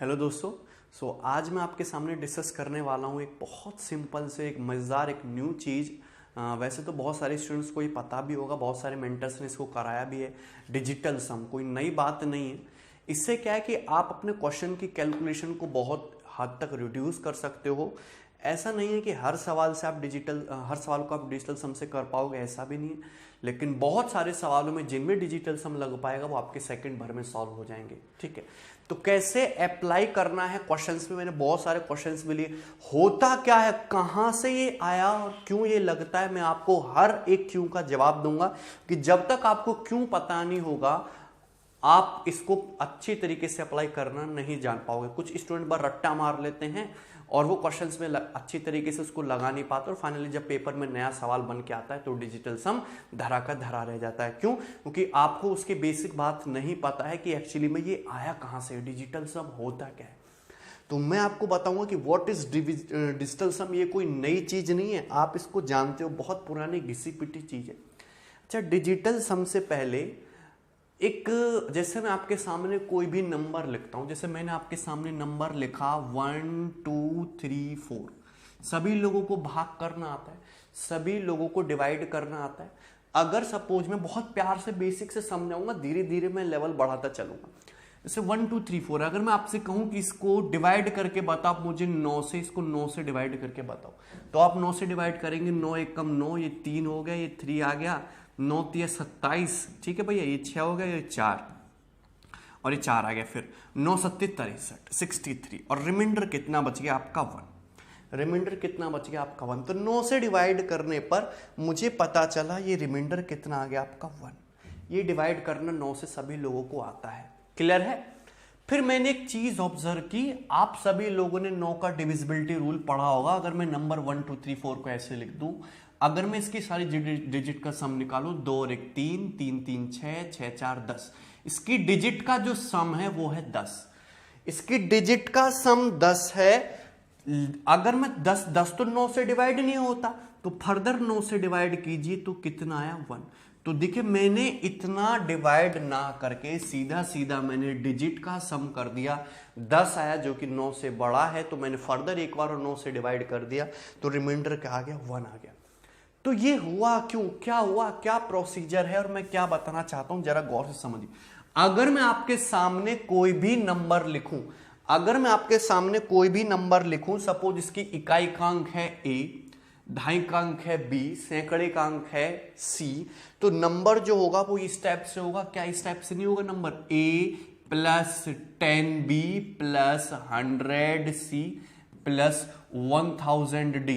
Hello दोस्तों। आज मैं आपके सामने डिस्कस करने वाला हूँ एक बहुत सिंपल से एक मज़ेदार एक न्यू चीज़। वैसे तो बहुत सारे स्टूडेंट्स को ये पता भी होगा, बहुत सारे मेंटर्स ने इसको कराया भी है। डिजिटल सम कोई नई बात नहीं है। इससे क्या है कि आप अपने क्वेश्चन की कैलकुलेशन को बहुत हद तक रिड्यूस कर सकते हो। ऐसा नहीं है कि हर सवाल को आप डिजिटल सम से कर पाओगे, ऐसा भी नहीं है। लेकिन बहुत सारे सवालों में जिनमें डिजिटल सम लग पाएगा वो आपके सेकंड भर में सॉल्व हो जाएंगे। ठीक है, तो कैसे अप्लाई करना है क्वेश्चंस में, मैंने बहुत सारे क्वेश्चंस भी लिए। होता क्या है, कहां से ये आया और क्यों ये लगता है, मैं आपको हर एक क्यों का जवाब दूंगा। कि जब तक आपको क्यों पता नहीं होगा आप इसको अच्छी तरीके से अप्लाई करना नहीं जान पाओगे। कुछ स्टूडेंट बार रट्टा मार लेते हैं और वो क्वेश्चंस में अच्छी तरीके से उसको लगा नहीं पाते और फाइनली जब पेपर में नया सवाल बन के आता है तो डिजिटल सम धरा का धरा रह जाता है। क्यों? क्योंकि आपको उसकी बेसिक बात नहीं पता है कि एक्चुअली में ये आया कहां से, डिजिटल सम होता क्या है। तो मैं आपको बताऊंगा कि व्हाट इज डिजिटल सम। ये कोई नई चीज नहीं है, आप इसको जानते हो, बहुत पुरानी घिसी पिटी चीज है। अच्छा, डिजिटल सम से पहले एक, जैसे मैं आपके सामने कोई भी नंबर लिखता हूं, जैसे मैंने आपके सामने नंबर लिखा 1 2 3 4। सभी लोगों को भाग करना आता है, सभी लोगों को डिवाइड करना आता है। अगर सपोज मैं बहुत प्यार से बेसिक से समझाऊंगा, धीरे धीरे मैं लेवल बढ़ाता चलूंगा। जैसे 1 2 3 4 अगर मैं आपसे कहूं कि इसको डिवाइड करके बताओ, आप मुझे 9 से, इसको 9 से डिवाइड करके बताओ, तो आप 9 से डिवाइड करेंगे। 9 एक कम 9, ये 3 हो गया, ये 3 आ गया, 9 3 27। ठीक है भैया, ये 6 हो गया, ये 4 और ये 4 आ गया। फिर 9 7 63 63 और रिमाइंडर कितना बच गया आपका 1। रिमाइंडर कितना बच गया आपका 1। तो 9 से डिवाइड करने पर मुझे पता चला ये रिमाइंडर कितना आ गया आपका 1। ये डिवाइड करना 9 से सभी लोगों को आता है। क्लियर है? फिर मैंने एक चीज ऑब्जर्व की, आप सभी लोगों ने 9 का डिविजिबिलिटी रूल पढ़ा होगा। अगर मैं नंबर 1 2 3 4 को ऐसे लिख दूं, अगर मैं इसकी सारी डिजिट का सम निकालूं, 2 और 1 3 3 3 6 6 4 10, इसकी डिजिट का जो सम है वो है 10। इसकी डिजिट का सम 10 है। अगर मैं 10 तो 9 से डिवाइड नहीं होता, तो फर्दर 9 से डिवाइड कीजिए तो कितना आया 1। तो देखिए मैंने इतना डिवाइड ना करके सीधा सीधा मैंने डिजिट का सम कर दिया। 10 आया जो कि 9 से बड़ा है, तो मैंने फर्दर एक बार 9 से डिवाइड कर दिया तो रिमाइंडर क्या आ गया 1 आ गया। तो ये हुआ क्यों, क्या हुआ, क्या प्रोसीजर है और मैं क्या बताना चाहता हूं, जरा गौर से समझिए। अगर मैं आपके सामने कोई भी नंबर लिखूं, अगर मैं आपके सामने कोई भी नंबर लिखूं, सपोज इसकी इकाई का अंक है a, ढाई का अंक है b, सैकड़े का अंक है c, तो नंबर जो होगा वो इस टाइप से होगा। क्या इस टाइप से नहीं होगा? Number a plus 10b plus 100c plus 1000d,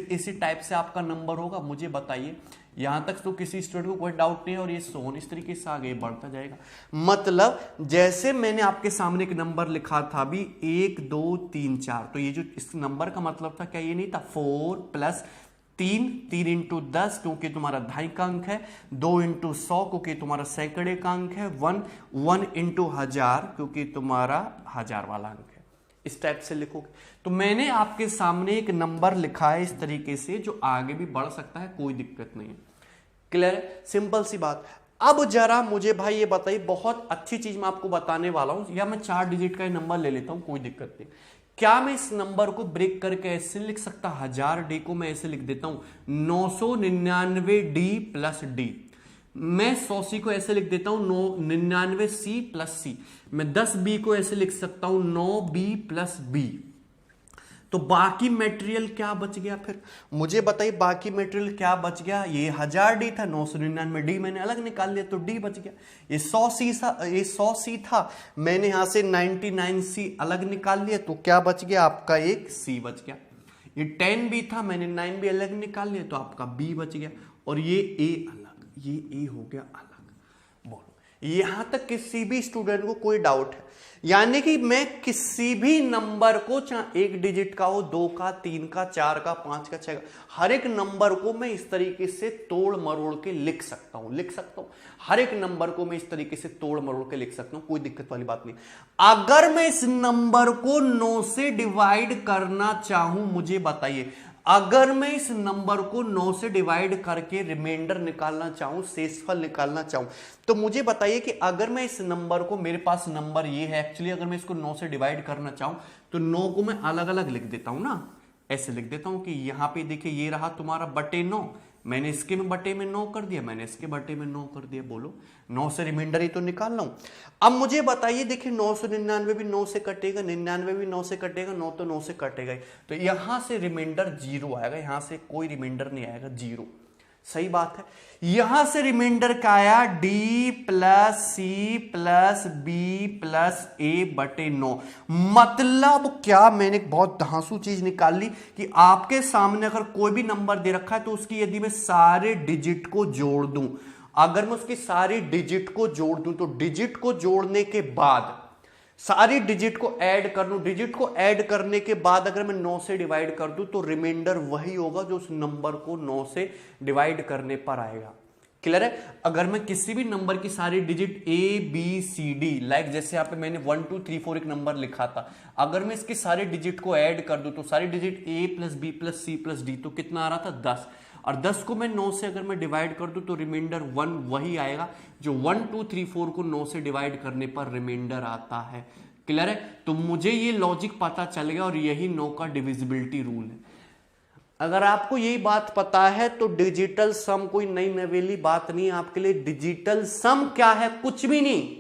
इसी टाइप से आपका नंबर होगा। मुझे बताइए, यहां तक तो किसी स्टूडेंट को कोई डाउट नहीं है और ये सोन इस तरीके से आगे बढ़ता जाएगा। मतलब जैसे मैंने आपके सामने एक नंबर लिखा था अभी 1 2 3 4, तो ये जो इस नंबर का मतलब था, क्या ये नहीं था 4 प्लस 3 इंटू 10 क्योंकि तुम्हारा ढाई का अंक है, 2 इंटू 100 क्योंकि तुम्हारा सैकड़े का अंक है, 1 इंटू 1000 क्योंकि तुम्हारा 1000 वाला अंक है। इस टाइप से लिखोगे। तो मैंने आपके सामने एक नंबर लिखा है इस तरीके से, जो आगे भी बढ़ सकता है, कोई दिक्कत नहीं है। क्लियर है? सिंपल सी बात। अब जरा मुझे भाई ये बताइए, बहुत अच्छी चीज मैं आपको बताने वाला हूं, या मैं 4 डिजिट का नंबर ले लेता हूं, कोई दिक्कत नहीं। क्या मैं इस नंबर को ब्रेक करके ऐसे लिख सकता? 1000d को मैं ऐसे लिख देता हूं 999d प्लस d। मैं 100c को ऐसे लिख देता हूं 99c प्लस c। मैं 10b को ऐसे लिख सकता हूं 9b प्लस b। तो बाकी मटेरियल क्या बच गया? फिर मुझे बताइए बाकी मटेरियल क्या बच गया। ये 1000d था, 999d मैंने अलग निकाल लिया तो d बच गया। ये 100c था, मैंने यहां से 99c अलग निकाल लिया तो क्या बच गया आपका? एक c बच गया। ये 10b था, मैंने 9b अलग निकाल लिया तो आपका b बच गया। और ये a अलग, ये a हो गया अलग। बोलो, यहां तक किसी भी स्टूडेंट को कोई डाउट है? यानी कि मैं किसी भी नंबर को, चाहे 1 डिजिट का हो, 2 का, 3 का, 4 का, 5 का, 6 का, हर एक नंबर को मैं इस तरीके से तोड़ मरोड़ के लिख सकता हूं। हर एक नंबर को मैं इस तरीके से तोड़ मरोड़ के लिख सकता हूं, कोई दिक्कत वाली बात नहीं। अगर मैं इस नंबर को 9 से डिवाइड करना चाहूं, मुझे बताइए, अगर मैं इस नंबर को 9 से डिवाइड करके रिमाइंडर निकालना चाहूं, शेषफल निकालना चाहूं, तो मुझे बताइए कि अगर मैं इस नंबर को, मेरे पास नंबर ये है एक्चुअली, अगर मैं इसको 9 से डिवाइड करना चाहूं तो 9 को मैं अलग अलग लिख देता हूं ना, ऐसे लिख देता हूं कि यहां पे देखिए ये रहा तुम्हारा बटे 9, मैंने इसके में बटे में 9 कर दिया, मैंने इसके बटे में 9 कर दिया। बोलो 9 से रिमाइंडर ही तो निकाल रहा हूं। अब मुझे बताइए, देखिए 999 भी 9 से कटेगा, 99 भी 9 से कटेगा, 9 तो 9 से कटेगा ही, तो यहां से रिमाइंडर 0 आएगा, यहां से कोई रिमाइंडर नहीं आएगा, 0। सही बात है। यहां से रिमाइंडर क्या आया, d plus C plus B plus A बटे 9। मतलब क्या, मैंने एक बहुत धांसू चीज निकाल ली कि आपके सामने अगर कोई भी नंबर दे रखा है तो उसकी यदि मैं सारे डिजिट को जोड़ दूं, अगर मैं उसकी सारी डिजिट को जोड़ दूं, तो डिजिट को जोड़ने के बाद सारी डिजिट को ऐड कर लूं, डिजिट को ऐड करने के बाद अगर मैं 9 से डिवाइड कर दूं तो रिमाइंडर वही होगा जो उस नंबर को 9 से डिवाइड करने पर आएगा। क्लियर है। अगर मैं किसी भी नंबर की सारी digit A B C D, like जैसे यहाँ पे मैंने 1 2 3 4 एक नंबर लिखा था, अगर मैं इसकी सारी डिजिट को ऐड कर दूं तो सारी digit A plus B plus C plus D, तो कितना आ रहा था 10, और 10 को मैं 9 से अगर मैं डिवाइड कर दूं तो रिमाइंडर 1 वही आएगा जो 1 2 3 4 को 9 से डिवाइड करने पर रिमाइंडर आता है। क्लियर है। तो मुझे ये लॉजिक पता चल गया और यही 9 का डिविजिबिलिटी रूल है। अगर आपको यही बात पता है तो डिजिटल सम कोई नई नवेली बात नहीं आपके लिए। डिजिटल सम क्या है, कुछ भी नहीं,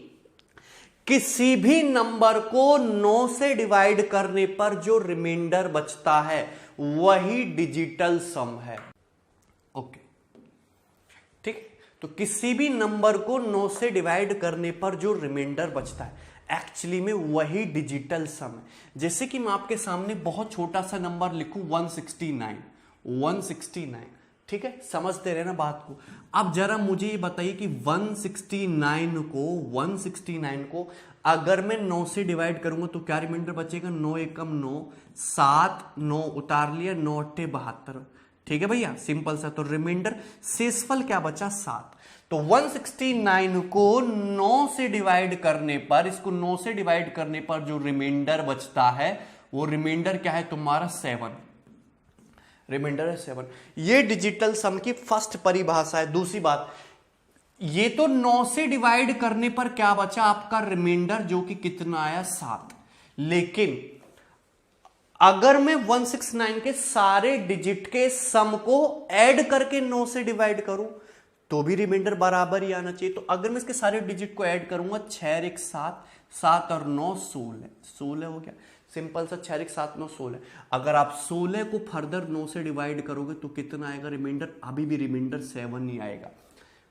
किसी भी नंबर को 9 से डिवाइड करने पर जो रिमाइंडर बचता है वही डिजिटल सम है। ओके, ठीक। तो किसी भी नंबर को 9 से डिवाइड करने पर जो रिमाइंडर बचता है एक्चुअली में वही डिजिटल सम है। जैसे कि मैं आपके सामने बहुत छोटा सा नंबर लिखूं 169, ठीक है, समझते रहे ना बात को। अब जरा मुझे ये बताइए कि 169 को अगर मैं 9 से डिवाइड करूंगा तो क्या रिमाइंडर बचेगा, 9 एकम 9, 7 9 उतार लिया, 9 8 72, ठीक है भैया, सिंपल सा। तो रिमाइंडर शेषफल क्या बचा, 7। तो 169 को 9 से डिवाइड करने पर, इसको 9 से डिवाइड करने पर जो रिमाइंडर बचता है वो रिमाइंडर क्या है तुम्हारा, 7। रिमाइंडर है 7। ये डिजिटल सम की फर्स्ट परिभाषा है। दूसरी बात, ये तो 9 से डिवाइड करने पर क्या बचा आपका रिमाइंडर, जो कि कितना आया, 7। लेकिन अगर मैं 169 के सारे डिजिट के सम को ऐड करके 9 से डिवाइड करूं तो भी रिमाइंडर बराबर ही आना चाहिए। तो अगर मैं इसके सारे डिजिट को ऐड करूंगा, 6 1 7, 7 और 9 16 हो गया, सिंपल सा, 6 1 7 9 16। अगर आप 16 को फर्दर 9 से डिवाइड करोगे तो कितना आएगा रिमाइंडर, अभी भी रिमाइंडर 7 ही आएगा।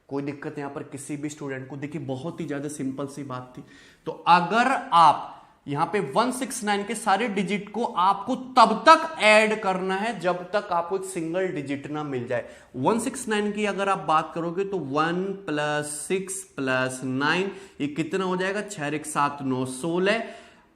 कोई दिक्कत यहां पर किसी भी स्टूडेंट को, देखिए बहुत ही ज्यादा सिंपल सी बात थी। तो अगर आप यहां पे 169 के सारे डिजिट को आपको तब तक ऐड करना है जब तक आपको एक सिंगल डिजिट ना मिल जाए। 169 की अगर आप बात करोगे तो 1 + 6 + 9 ये कितना हो जाएगा, 6 1 7 9 16।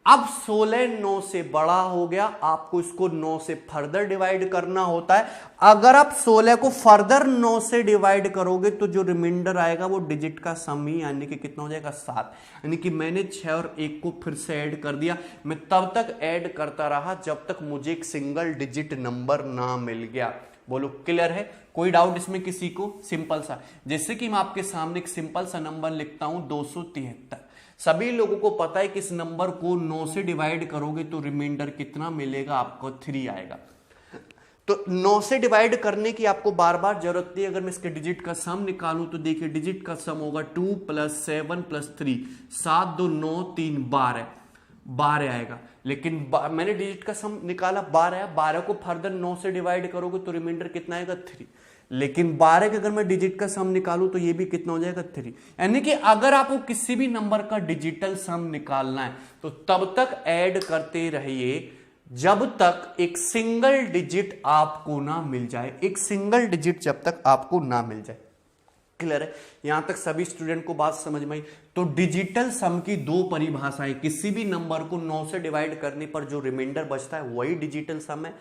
अब 16 9 से बड़ा हो गया, आपको इसको 9 से फर्दर डिवाइड करना होता है। अगर आप 16 को फर्दर 9 से डिवाइड करोगे तो जो रिमाइंडर आएगा वो डिजिट का सम ही, यानी कि कितना हो जाएगा, 7। यानी कि मैंने 6 और 1 को फिर से ऐड कर दिया। मैं तब तक ऐड करता रहा जब तक मुझे एक सिंगल डिजिट नंबर ना मिल गया। बोलो क्लियर है, कोई डाउट इसमें किसी को? सिंपल सा, जैसे कि मैं आपके सामने एक सिंपल सा नंबर लिखता हूं 273। सभी लोगों को पता है कि इस नंबर को 9 से डिवाइड करोगे तो रिमाइंडर कितना मिलेगा आपको, 3 आएगा। तो 9 से डिवाइड करने की आपको बार बार जरूरत नहीं। अगर मैं इसके डिजिट का सम निकालूं तो देखिए डिजिट का सम होगा 2 + 7 + 3, 7 2 9 3 12 आएगा। लेकिन मैंने डिजिट का सम निकाला 12 है, 12 को फर्दर 9 से डिवाइड करोगे तो रिमाइंडर कितना आएगा, 3। लेकिन 12 के अगर मैं डिजिट का सम निकालूं तो ये भी कितना हो जाएगा, 3। यानी कि अगर आपको किसी भी नंबर का डिजिटल सम निकालना है तो तब तक ऐड करते रहिए जब तक एक सिंगल डिजिट आपको ना मिल जाए, एक सिंगल डिजिट जब तक आपको ना मिल जाए। क्लियर है, यहां तक सभी स्टूडेंट को बात समझ में आई। तो डिजिटल सम की 2 परिभाषाएं, किसी भी नंबर को 9 से डिवाइड करने पर जो रिमाइंडर बचता है वही डिजिटल सम है।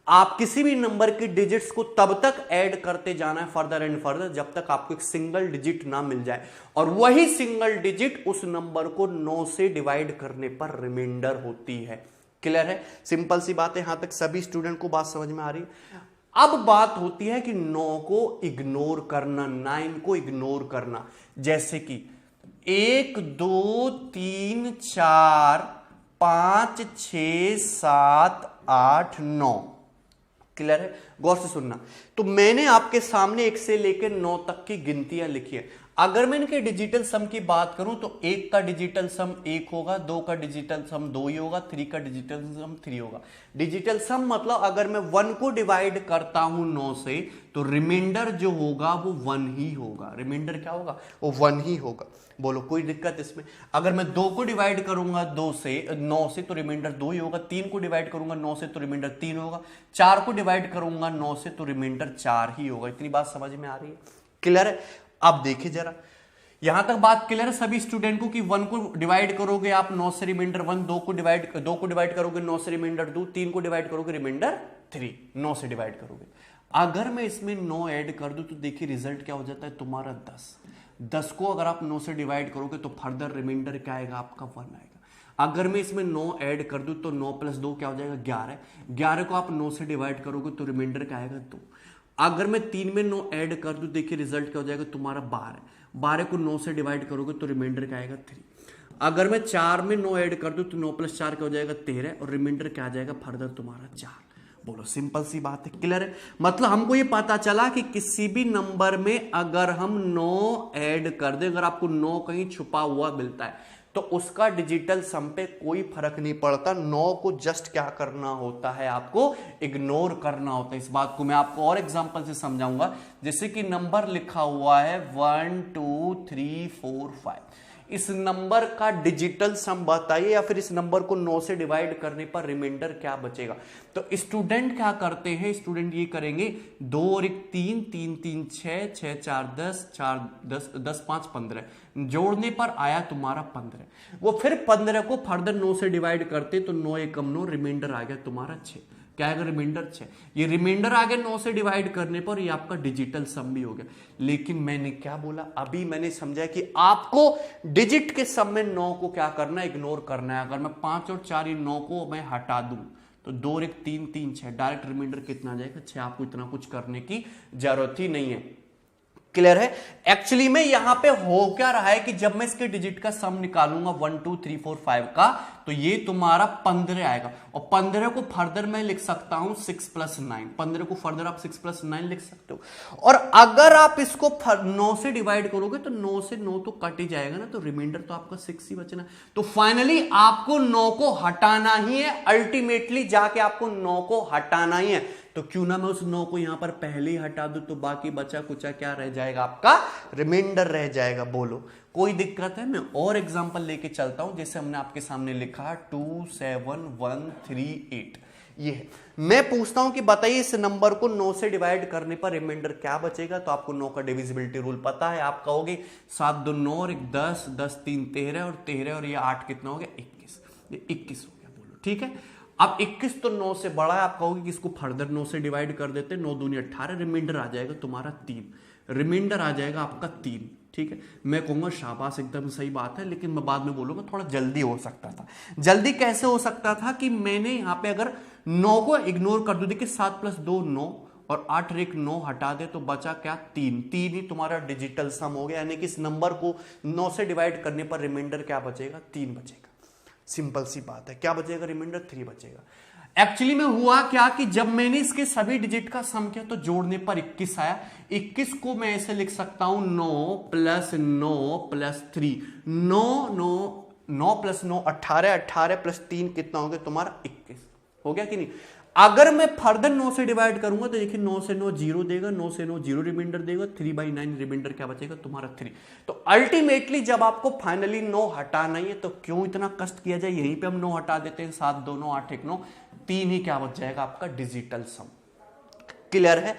आप किसी भी नंबर की डिजिट्स को तब तक ऐड करते जाना है फर्दर एंड फर्दर जब तक आपको एक सिंगल डिजिट ना मिल जाए, और वही सिंगल डिजिट उस नंबर को 9 से डिवाइड करने पर रिमाइंडर होती है। क्लियर है, सिंपल सी बात है, यहां तक सभी स्टूडेंट को बात समझ में आ रही है। अब बात होती है कि 9 को इग्नोर करना, 9 को इग्नोर करना, जैसे कि 1 2 3 4 5 6 7 8 9। क्लियर है, गौर से सुनना। तो मैंने आपके सामने 1 से लेकर 9 तक की गिनतियां लिखी है। अगर मैं इनके डिजिटल सम की बात करूं तो 1 का डिजिटल सम 1 होगा, 2 का डिजिटल सम 2 ही होगा, 3 का डिजिटल सम 3 होगा। डिजिटल सम मतलब अगर मैं 1 को डिवाइड करता हूं 9 से तो रिमाइंडर जो होगा वो 1 ही होगा। रिमाइंडर क्या होगा, वो 1 ही होगा। बोलो कोई दिक्कत इसमें? अगर मैं 2 को डिवाइड करूंगा 9 से तो रिमाइंडर 2 ही होगा, 3 को डिवाइड करूंगा 9 से तो रिमाइंडर 3 होगा, 4 को डिवाइड करूंगा 9 से तो रिमाइंडर 4 ही होगा। इतनी बात समझ में आ रही है? क्लियर है? अब देखिए जरा, यहां तक बात क्लियर है सभी स्टूडेंट को कि 1 को डिवाइड करोगे आप 9 से रिमाइंडर 1, 2 को डिवाइड करोगे 9 से रिमाइंडर 2, 3 को डिवाइड करोगे रिमाइंडर 3, 9 से डिवाइड करोगे। अगर मैं इसमें 9 ऐड कर दूं तो देखिए रिजल्ट क्या हो जाता है तुम्हारा 10। 10 को अगर आप 9 से डिवाइड करोगे तो फर्दर रिमाइंडर क्या आएगा आपका 1 आएगा। अगर मैं इसमें 9 ऐड कर दूं तो 9 + 2 क्या हो जाएगा 11। 11 को आप 9 से डिवाइड करोगे तो रिमाइंडर क्या आएगा 2। अगर मैं 3 में 9 ऐड कर दूं देखिए रिजल्ट क्या हो जाएगा तुम्हारा 12। 12 को 9 से डिवाइड करोगे तो रिमाइंडर क्या आएगा 3। अगर मैं 4 में 9 ऐड कर दूं तो 9 + 4 क्या हो जाएगा 13 और रिमाइंडर क्या आ जाएगा फर्दर तुम्हारा 4। बोलो सिंपल सी बात है, क्लियर है? मतलब हमको ये पता चला कि किसी भी नंबर में अगर हम 9 ऐड कर दें, अगर आपको 9 कहीं छुपा हुआ मिलता है तो उसका डिजिटल सम पे कोई फर्क नहीं पड़ता। 9 को जस्ट क्या करना होता है, आपको इग्नोर करना होता है। इस बात को मैं आपको और एग्जांपल से समझाऊंगा। जैसे कि नंबर लिखा हुआ है 1 2 3 4 5, इस नंबर का डिजिटल सम बताइए या फिर इस नंबर को 9 से डिवाइड करने पर रिमाइंडर क्या बचेगा। तो स्टूडेंट क्या करते हैं, स्टूडेंट ये करेंगे 2 और 1 3, 3 3 6, 6 4 10, 4 10, 10 5 15, जोड़ने पर आया तुम्हारा 15। वो फिर 15 को फर्दर 9 से डिवाइड करते तो 9 एकम 9, रिमाइंडर आ गया तुम्हारा 6। क्या आएगा रिमाइंडर 6। ये रिमाइंडर आ गया 9 से डिवाइड करने पर, ये आपका डिजिटल सम भी हो गया। लेकिन मैंने क्या बोला, अभी मैंने समझा कि आपको डिजिट के सम में 9 को क्या करना है, इग्नोर करना है। अगर मैं 5 और 4 इन 9 को मैं हटा दूं तो 2 और 1 3 3 6, डायरेक्ट रिमाइंडर कितना आ जाएगा 6। आपको इतना कुछ करने की जरूरत ही नहीं है। क्लियर है? एक्चुअली में यहां पे हो क्या रहा है कि जब मैं इसके डिजिट का सम निकालूंगा 1 2 3 4 5 का तो ये तुम्हारा 15 आएगा और 15 को फर्दर मैं लिख सकता हूं 6 + 9। 15 को फर्दर आप 6 + 9 लिख सकते हो। और अगर आप इसको 9 से डिवाइड करोगे तो 9 से 9 तो कट ही जाएगा ना, तो रिमाइंडर तो आपका 6 ही बचना। तो फाइनली आपको 9 को हटाना ही है, अल्टीमेटली जाके आपको 9 को हटाना ही है। तो क्यों ना मैं उस 9 को यहां पर पहले ही हटा दूं, तो बाकी बचा कुचा क्या रह जाएगा आपका, रिमाइंडर रह जाएगा। बोलो कोई दिक्कत है? मैं और एग्जांपल लेके चलता हूं। जैसे हमने आपके सामने लिखा 2 7 1 3 8, ये है। मैं पूछता हूं कि बताइए इस नंबर को 9 से डिवाइड करने पर रिमाइंडर क्या बचेगा। तो आपको 9 का डिविजिबिलिटी रूल पता है, आप कहोगे 7 2 9 और 1 10, 10 3 13 और 13 और ये 8 कितना हो गया 21, ये 21 हो गया। बोलो ठीक है। अब 21 तो 9 से बड़ा है, आप कहोगे कि इसको फर्दर 9 से डिवाइड कर देते, 9 दूनी 18, रिमाइंडर आ जाएगा तुम्हारा 3, रिमाइंडर आ जाएगा आपका 3। ठीक है, मैं कहूंगा शाबाश एकदम सही बात है, लेकिन मैं बाद में बोलूंगा थोड़ा जल्दी हो सकता था। जल्दी कैसे हो सकता था कि मैंने यहां पे अगर 9 को इग्नोर कर दूं, देखिए 7 + 2 9 और 8 और 1 9 हटा दे तो बचा क्या 3। 3 ही तुम्हारा डिजिटल सम हो गया, यानी कि इस नंबर को 9 से डिवाइड करने पर रिमाइंडर क्या बचेगा 3 बचेगा। सिंपल सी बात है, क्या बचेगा रिमाइंडर 3 बचेगा। एक्चुअली में हुआ क्या कि जब मैंने इसके सभी डिजिट का सम किया तो जोड़ने पर 21 आया। 21 को मैं ऐसे लिख सकता हूं 9 + 9 + 3, 9 + 9 18, 18 + 3 कितना हो गया तुम्हारा 21 हो गया कि नहीं। अगर मैं फर्दर 9 से डिवाइड करूंगा तो देखिए 9 से 9 0 देगा, 9 से 9 0 रिमाइंडर देगा, 3/9 रिमाइंडर क्या बचेगा तुम्हारा 3। तो अल्टीमेटली जब आपको फाइनली 9 हटाना ही है तो क्यों इतना कष्ट किया जाए, यहीं पे हम 9 हटा देते हैं, 7 2 9 8 1 9, 3 ही क्या बच जाएगा आपका डिजिटल सम। क्लियर है?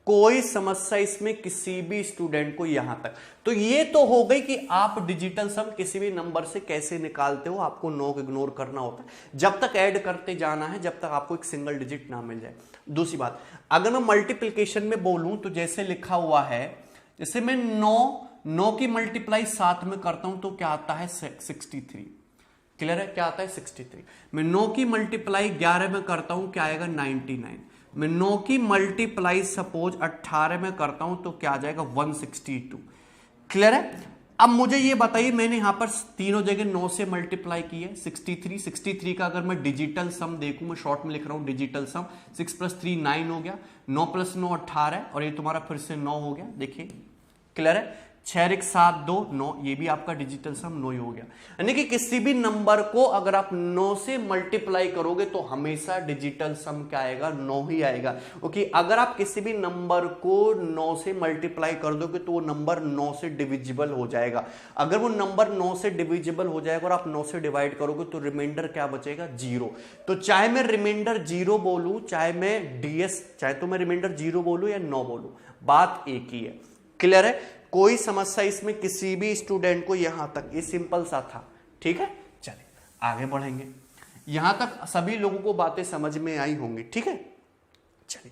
कोई समस्या इसमें किसी भी स्टूडेंट को यहां तक। तो ये तो हो गई कि आप डिजिटल सम किसी भी नंबर से कैसे निकालते हो, आपको 9 को इग्नोर करना होता है, जब तक ऐड करते जाना है जब तक आपको एक सिंगल डिजिट ना मिल जाए। दूसरी बात, अगर मैं मल्टीप्लिकेशन में बोलूं तो जैसे लिखा हुआ है, जैसे मैं 9 की मल्टीप्लाई 7 में करता हूं तो क्या आता है 63, क्लियर है? क्या आता है 63। मैं 9 की मल्टीप्लाई 11 में करता हूं, क्या आएगा 99। मैं 9 की मल्टीप्लाई सपोज 18 में करता हूं तो क्या आ जाएगा 162। क्लियर है? अब मुझे ये बताइए, मैंने यहां पर तीनों जगह 9 से मल्टीप्लाई की है 63 का अगर मैं डिजिटल सम देखूं, मैं शॉर्ट में लिख रहा हूं डिजिटल सम, 6 + 3 9 हो गया, 9 + 9 18 और ये तुम्हारा फिर से 9 हो गया। देखिए क्लियर है? 6 × 7 2 9, ये भी आपका डिजिटल सम 9 ही हो गया। यानी कि किसी भी नंबर को अगर आप 9 से मल्टीप्लाई करोगे तो हमेशा डिजिटल सम क्या आएगा 9 ही आएगा। क्योंकि अगर आप किसी भी नंबर को 9 से मल्टीप्लाई कर दोगे तो वो नंबर 9 से डिविजिबल हो जाएगा। अगर वो नंबर 9 से डिविजिबल हो जाएगा और आप 9 से डिवाइड करोगे तो रिमाइंडर क्या बचेगा 0। तो चाहे मैं रिमाइंडर 0 बोलूं, चाहे मैं डीएस, चाहे तो मैं रिमाइंडर 0 बोलूं या 9 बोलूं, बात एक ही है। क्लियर है? कोई समस्या इसमें किसी भी स्टूडेंट को? यहां तक ये सिंपल सा था। ठीक है, चलिए आगे बढ़ेंगे। यहां तक सभी लोगों को बातें समझ में आई होंगी। ठीक है, चलिए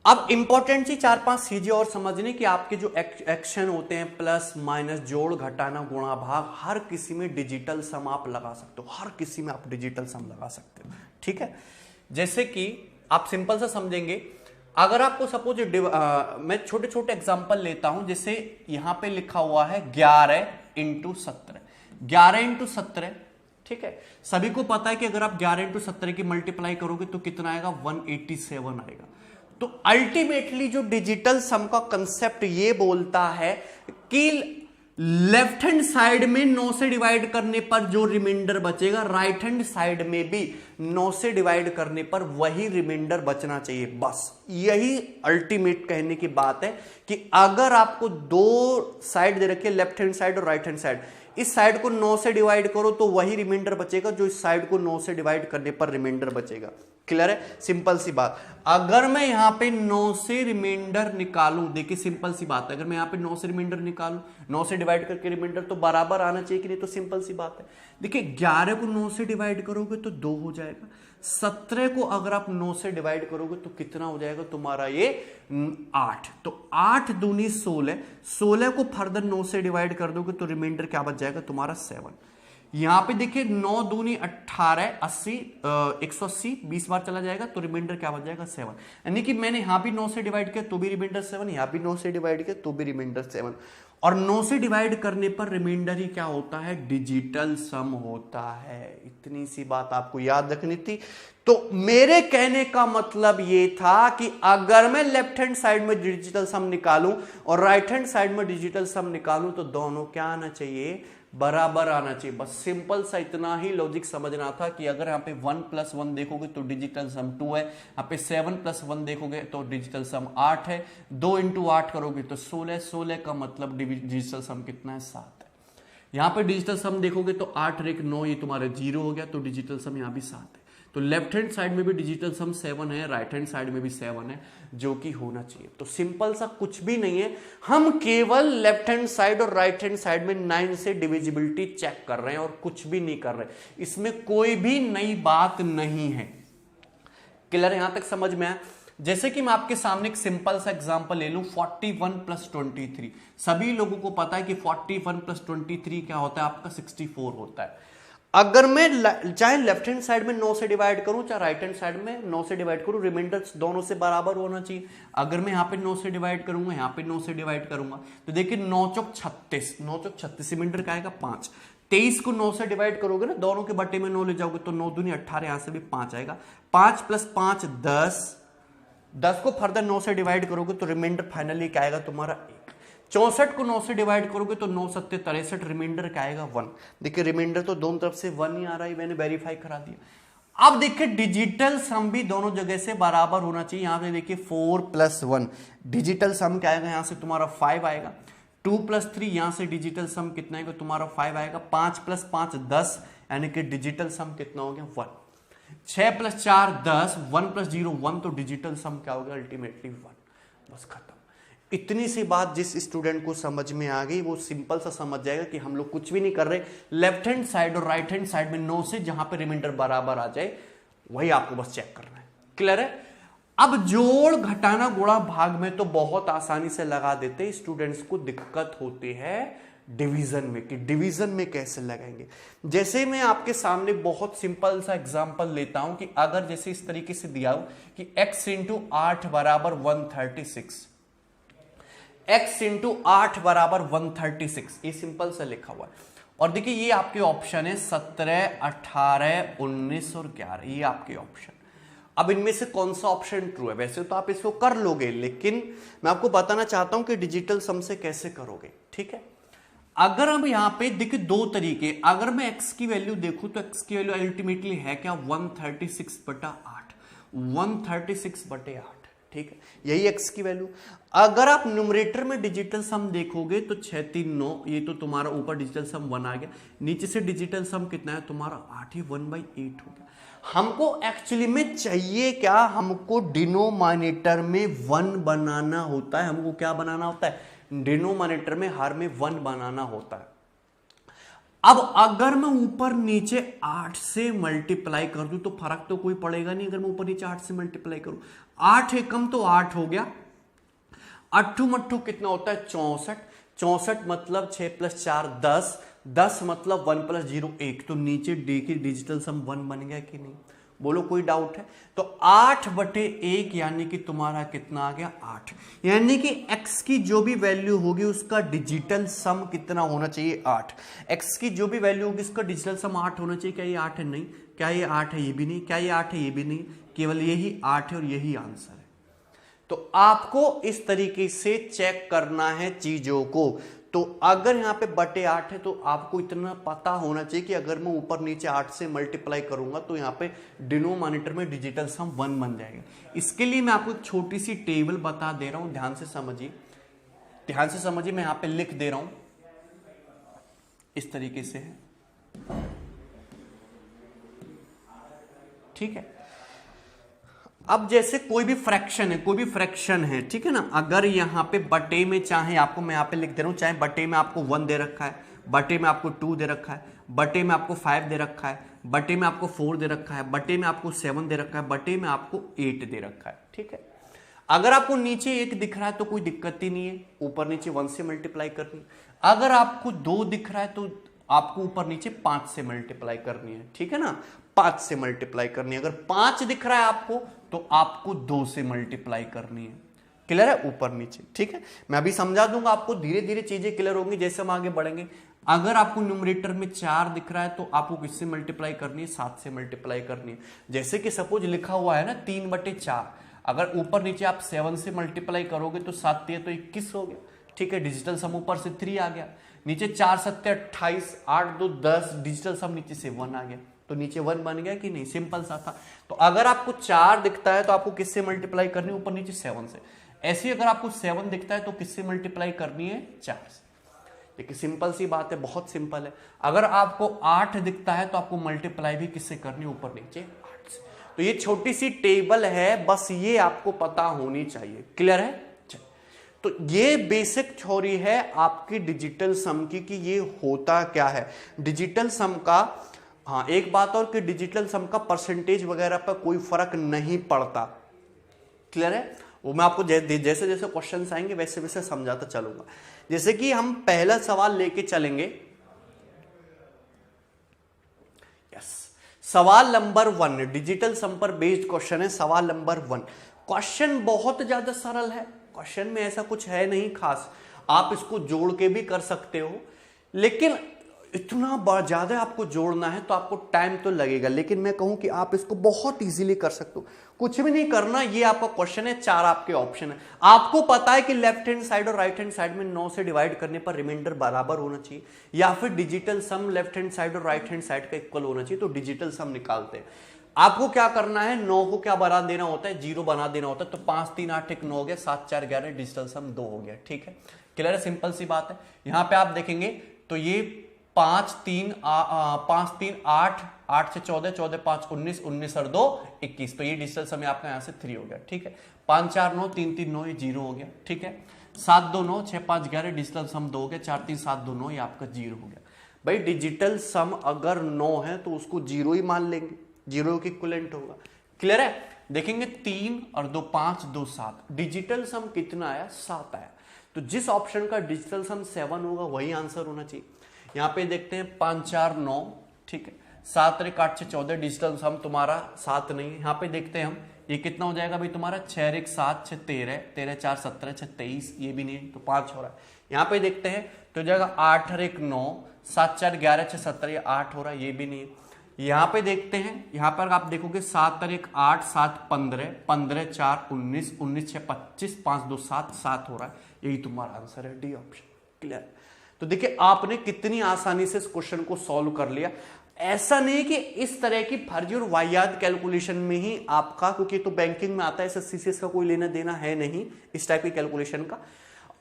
अब इंपॉर्टेंट चीज 4-5 चीजें और समझने की। आपके जो एक्शन होते हैं प्लस माइनस, जोड़ घटाना, गुणा भाग, हर किसी में डिजिटल सम आप लगा सकते हो, हर किसी में आप डिजिटल सम लगा सकते हो। ठीक है, जैसे कि आप सिंपल सा समझेंगे, अगर आपको सपोज मैं छोटे छोटे एग्जांपल लेता हूं, जैसे यहां पे लिखा हुआ है 11 × 17, 11 × 17। ठीक है, सभी को पता है कि अगर आप 11 × 17 की मल्टीप्लाई करोगे तो कितना आएगा 187 आएगा। तो अल्टीमेटली जो डिजिटल सम का कंसेप्ट ये बोलता है कि लेफ्ट हैंड साइड में 9 से डिवाइड करने पर जो रिमाइंडर बचेगा, राइट हैंड साइड में भी 9 से डिवाइड करने पर वही रिमाइंडर बचना चाहिए। बस यही अल्टीमेट कहने की बात है कि अगर आपको दो साइड दे रखे, लेफ्ट हैंड साइड और राइट हैंड साइड, इस साइड को 9 से डिवाइड करो तो वही रिमाइंडर बचेगा जो इस साइड को 9 से डिवाइड करने पर रिमाइंडर बचेगा। क्लियर है? सिंपल सी बात। अगर मैं यहां पे 9 से रिमाइंडर निकालूं, देखिए सिंपल सी बात है, अगर मैं यहां पे 9 से रिमाइंडर निकालूं, 9 से डिवाइड करके रिमाइंडर तो बराबर आना चाहिए कि नहीं? तो सिंपल सी बात है। देखिए 11 को 9 से डिवाइड करोगे तो 2 हो जाएगा, 17 को अगर आप 9 से डिवाइड करोगे तो कितना हो जाएगा तुम्हारा ये 8। तो 8 दूनी 16, 16 को फर्दर 9 से डिवाइड कर दोगे तो रिमाइंडर क्या बच जाएगा तुम्हारा 7। यहां पे देखिए 9 दूनी 18, 80, 180, 20 बार चला जाएगा तो रिमाइंडर क्या बच जाएगा 7। यानी कि मैंने यहां भी 9 से डिवाइड किया तो भी रिमाइंडर 7, यहां भी 9 से डिवाइड किया तो भी रिमाइंडर 7। और 9 से डिवाइड करने पर रिमाइंडर ही क्या होता है? डिजिटल सम होता है। इतनी सी बात आपको याद रखनी थी। तो मेरे कहने का मतलब ये था कि अगर मैं लेफ्ट हैंड साइड में डिजिटल सम निकालूं और राइट हैंड साइड में डिजिटल सम निकालूं तो दोनों क्या आना चाहिए? बराबर आना चाहिए। बस सिंपल सा इतना ही लॉजिक समझना था कि अगर यहाँ पे 1 + 1 देखोगे तो डिजिटल सम 2 है, यहाँ पे 7 + 1 देखोगे तो डिजिटल सम 8 है, 2 × 8 करोगे तो 16, 16 का मतलब डिजिटल सम कितना है? 7 है। यहाँ पे डिजिटल सम देखोगे तो 8 × 1 9, ये तुम्हारा 0 हो गया, तो डिजिटल सम यहाँ भी 7 है। तो लेफ्ट हैंड साइड में भी डिजिटल सम 7 है, राइट हैंड साइड में भी 7 है, जो कि होना चाहिए। तो सिंपल सा कुछ भी नहीं है, हम केवल लेफ्ट हैंड साइड और राइट हैंड साइड में 9 से डिविजिबिलिटी चेक कर रहे हैं और कुछ भी नहीं कर रहे, इसमें कोई भी नई बात नहीं है। क्लियर? यहां तक समझ में आया? जैसे कि मैं आपके सामने एक सिंपल सा एग्जांपल ले लूं, 41 + 23। सभी लोगों को पता है कि 41 + 23 क्या होता है? आपका 64 होता है। अगर मैं चाहे लेफ्ट हैंड साइड में 9 से डिवाइड करूं, चाहे राइट हैंड साइड में 9 से डिवाइड करूं, रिमाइंडर दोनों से बराबर होना चाहिए। अगर मैं यहां पे 9 से डिवाइड करूंगा, यहां पे 9 से डिवाइड करूंगा, तो देखिए 9 चौक 36, 9 चौक 36, रिमाइंडर का आएगा 5। 23 को 9 से डिवाइड करोगे ना, दोनों के बटे में 9 ले जाओगे तो 9 दूनी 18, यहां से भी 5 आएगा। 5 + 5 10, 10 को फर्दर 9 से डिवाइड करोगे तो रिमाइंडर फाइनली क्या आएगा तुम्हारा 1। 64 को 9 से डिवाइड करोगे तो 9 × 7 = 63, रिमाइंडर क्या आएगा 1। देखिए रिमाइंडर तो दोनों तरफ से 1 ही आ रहा है, मैंने वेरीफाई करा दिया। अब देखिए डिजिटल सम भी दोनों जगह से बराबर होना चाहिए। यहां पे देखिए 4 + 1, डिजिटल सम क्या आएगा? यहां से तुम्हारा 5 आएगा। 2 + 3, यहां से डिजिटल सम कितना आएगा तुम्हारा 5 आएगा। 5 + 5 10, यानी कि डिजिटल सम कितना हो गया 1। 6 + 4 10, 1 + 0 1, तो डिजिटल सम क्या हो गया अल्टीमेटली 1। बस खत्म। इतनी सी बात जिस स्टूडेंट को समझ में आ गई वो सिंपल सा समझ जाएगा कि हम लोग कुछ भी नहीं कर रहे, लेफ्ट हैंड साइड और राइट हैंड साइड में 9 से जहां पे रिमाइंडर बराबर आ जाए वही आपको बस चेक करना है। क्लियर है? अब जोड़ घटाना गुणा भाग में तो बहुत आसानी से लगा देते, स्टूडेंट्स को दिक्कत होती है डिवीजन में, कि डिवीजन में कैसे लगाएंगे। जैसे मैं आपके सामने बहुत सिंपल सा एग्जांपल लेता हूं कि अगर जैसे इस तरीके से दिया हो कि x इंटू 8 बराबर 136, x इंटू 8 बराबर 136, ये सिंपल सा लिखा हुआ है। और देखिए ये आपके ऑप्शन है 17, 18, 19 और 11, ये आपके ऑप्शन। अब इनमें से कौन सा ऑप्शन ट्रू है? वैसे तो आप इसको कर लोगे, लेकिन मैं आपको बताना चाहता हूं कि डिजिटल सम से कैसे करोगे, ठीक है। अगर हम यहां पे देखिए दो तरीके, अगर मैं x की वैल्यू देखूं तो x की वैल्यू अल्टीमेटली है क्या? 136/8, 136/8, ठीक है, यही x की वैल्यू। अगर आप न्यूमरेटर में डिजिटल सम देखोगे तो 6 3 9, ये तो तुम्हारा ऊपर डिजिटल सम 1 आ गया, नीचे से डिजिटल सम कितना है तुम्हारा 8, ही 1/8 हो गया। हमको एक्चुअली में चाहिए क्या? हमको डिनोमिनेटर में 1 बनाना होता है। हमको क्या बनाना होता है? डिनोमिनेटर में हर में 1 बनाना होता है। अब अगर मैं ऊपर नीचे 8 से मल्टीप्लाई कर दूं तो फर्क तो कोई पड़ेगा नहीं। अगर मैं ऊपर नीचे 8 से मल्टीप्लाई करूं, 8 एकम तो 8 हो गया, अट्ठू मट्ठू कितना होता है? 64, 64 मतलब 6 + 4 10, 10 मतलब 1 + 0 1, तो नीचे डी की डिजिटल सम 1 बन गया कि नहीं? बोलो कोई डाउट है? तो 8/1 यानी कि तुम्हारा कितना आ गया? 8। यानी कि x की जो भी वैल्यू होगी उसका डिजिटल सम कितना होना चाहिए? 8। x की जो भी वैल्यू होगी उसका डिजिटल सम 8 होना चाहिए। क्या ये 8 है? नहीं। क्या ये 8 है? ये भी नहीं। क्या ये 8 है? ये भी नहीं। केवल यही 8 है और यही आंसर है। तो आपको इस तरीके से चेक करना है चीजों को। तो अगर यहां पे /8 है तो आपको इतना पता होना चाहिए कि अगर मैं ऊपर नीचे 8 से मल्टीप्लाई करूंगा तो यहां पे डिनोमिनेटर में डिजिटल सम 1 बन जाएगा। इसके लिए मैं आपको एक छोटी सी टेबल बता दे रहा हूं, ध्यान से समझिए, ध्यान से समझिए। मैं यहां पे लिख दे रहा हूं, इस तरीके से है, ठीक है। अब जैसे कोई भी फ्रैक्शन है, कोई भी फ्रैक्शन है, ठीक है ना, अगर यहां पे बटे में चाहे आपको, मैं यहां पे लिख दे रहा हूं, चाहे बटे में आपको 1 दे रखा है, बटे में आपको 2 दे रखा है, बटे में आपको 5 दे रखा है, बटे में आपको 4 दे रखा है, बटे में आपको 7 दे रखा है, बटे में आपको 8 दे रखा है, ठीक है। अगर आपको नीचे 1 दिख रहा है तो कोई दिक्कत ही नहीं है, ऊपर नीचे 1 से मल्टीप्लाई करनी। अगर आपको 2 दिख रहा है तो आपको ऊपर नीचे 5 से मल्टीप्लाई करनी है, ठीक है ना, 5 से मल्टीप्लाई करनी है। अगर 5 दिख रहा है आपको तो आपको 2 से मल्टीप्लाई करनी है। क्लियर है? ऊपर नीचे, ठीक है। मैं अभी समझा दूंगा आपको, धीरे धीरे चीजें क्लियर होंगी जैसे हम आगे बढ़ेंगे। अगर आपको न्यूमरेटर में 4 दिख रहा है तो आपको किससे मल्टीप्लाई करनी है? 7 से मल्टीप्लाई करनी है। जैसे कि सपोज लिखा हुआ है ना 3/4, अगर ऊपर नीचे आप 7 से मल्टीप्लाई करोगे तो 7 3 तो 21 हो गया, ठीक है। डिजिटल सम ऊपर से 3 आ गया, नीचे 4 7 28, 8 2 10, डिजिटल सम नीचे से 1 आ गया, तो नीचे 1 बन गया कि नहीं? सिंपल सा था। तो अगर आपको 4 दिखता है तो आपको किससे मल्टीप्लाई करनी है? ऊपर नीचे 7 से। ऐसे ही अगर आपको 7 दिखता है तो किससे मल्टीप्लाई करनी है? 4 से। देखिए सिंपल सी बात है, बहुत सिंपल है। अगर आपको 8 दिखता है तो आपको मल्टीप्लाई भी किससे करनी है? ऊपर नीचे 8 से। तो ये छोटी सी टेबल है, बस ये आपको पता होनी चाहिए। क्लियर है? तो ये बेसिक थ्योरी है आपकी डिजिटल सम की कि ये होता क्या है डिजिटल सम का। हाँ, एक बात और कि डिजिटल सम का परसेंटेज वगैरह पर कोई फर्क नहीं पड़ता। क्लियर है? वो मैं आपको जैसे जैसे क्वेश्चंस आएंगे वैसे वैसे समझाता चलूंगा। जैसे कि हम पहला सवाल लेके चलेंगे। यस, सवाल नंबर 1 डिजिटल सम पर बेस्ड क्वेश्चन है। सवाल नंबर 1, क्वेश्चन बहुत ज्यादा सरल है। क्वेश्चन में ऐसा कुछ है नहीं खास, आप इसको जोड़ के भी कर सकते हो, लेकिन इतना ज्यादा आपको जोड़ना है तो आपको टाइम तो लगेगा। लेकिन मैं कहूं कि आप इसको बहुत इजीली कर सकते हो। कुछ भी नहीं करना, ये आपका क्वेश्चन है, 4 आपके ऑप्शन है। आपको पता है कि लेफ्ट हैंड साइड और राइट हैंड साइड में 9 से डिवाइड करने पर रिमाइंडर बराबर होना चाहिए, या फिर डिजिटल सम लेफ्ट हैंड साइड और राइट हैंड साइड का इक्वल होना चाहिए, तो डिजिटल सम निकालते हैं। आपको क्या करना है? 9 को क्या बना देना होता है? 0 बना देना होता है। तो 5 3 8 1 9 हो गया, 7 4 11, डिजिटल सम 2 हो गया, ठीक है। क्लियर है? सिंपल सी बात है। यहां पे आप देखेंगे तो ये 5 3 8, 8 से 14, 14 5 19, 19 और 2 21, तो ये डिजिटल सम आपका यहां से 3 हो गया, ठीक है। 5 4 9, 3 3 9, ये 0 हो गया, ठीक है। 7 2 9, 6 5 11, डिजिटल सम 2 हो गया, 4 3 7 2 9, ये आपका 0 हो गया। भाई डिजिटल सम अगर 9 है तो उसको 0 ही मान लेंगे, 0 के इक्विवेलेंट होगा। क्लियर है? देखेंगे 3 और 2 5, 2 7, डिजिटल सम कितना आया? 7 आया। तो तो जिस ऑप्शन का डिजिटल सम 7 होगा वही आंसर होना चाहिए। यहाँ पे देखते हैं 5 4 9, ठीक है, 7 3 8 6 14, डिजिटल सम तुम्हारा 7 नहीं है। यहाँ पे देखते हैं हम ये कितना हो जाएगा भाई तुम्हारा 6 1 7 6 13, 13 4 17 6 23, ये भी नहीं तो 5 हो रहा है। यहाँ पे देखते हैं तो जाएगा 8 1 9, 7 4 11 6 17, ये 8 हो रहा है, ये भी नहीं है। यहाँ पे देखते हैं, यहाँ पर आप देखोगे 7 1 8 7 15, 15 4 19, 19 6 25, 5 2 7, 7 हो रहा है, यही तुम्हारा आंसर है, डी ऑप्शन। क्लियर? तो देखिए आपने कितनी आसानी से इस क्वेश्चन को सॉल्व कर लिया। ऐसा नहीं कि इस तरह की फर्जी और वाहियात कैलकुलेशन में ही आपका, क्योंकि तो बैंकिंग में आता है, एसएससी का कोई लेना देना है नहीं इस टाइप की कैलकुलेशन का।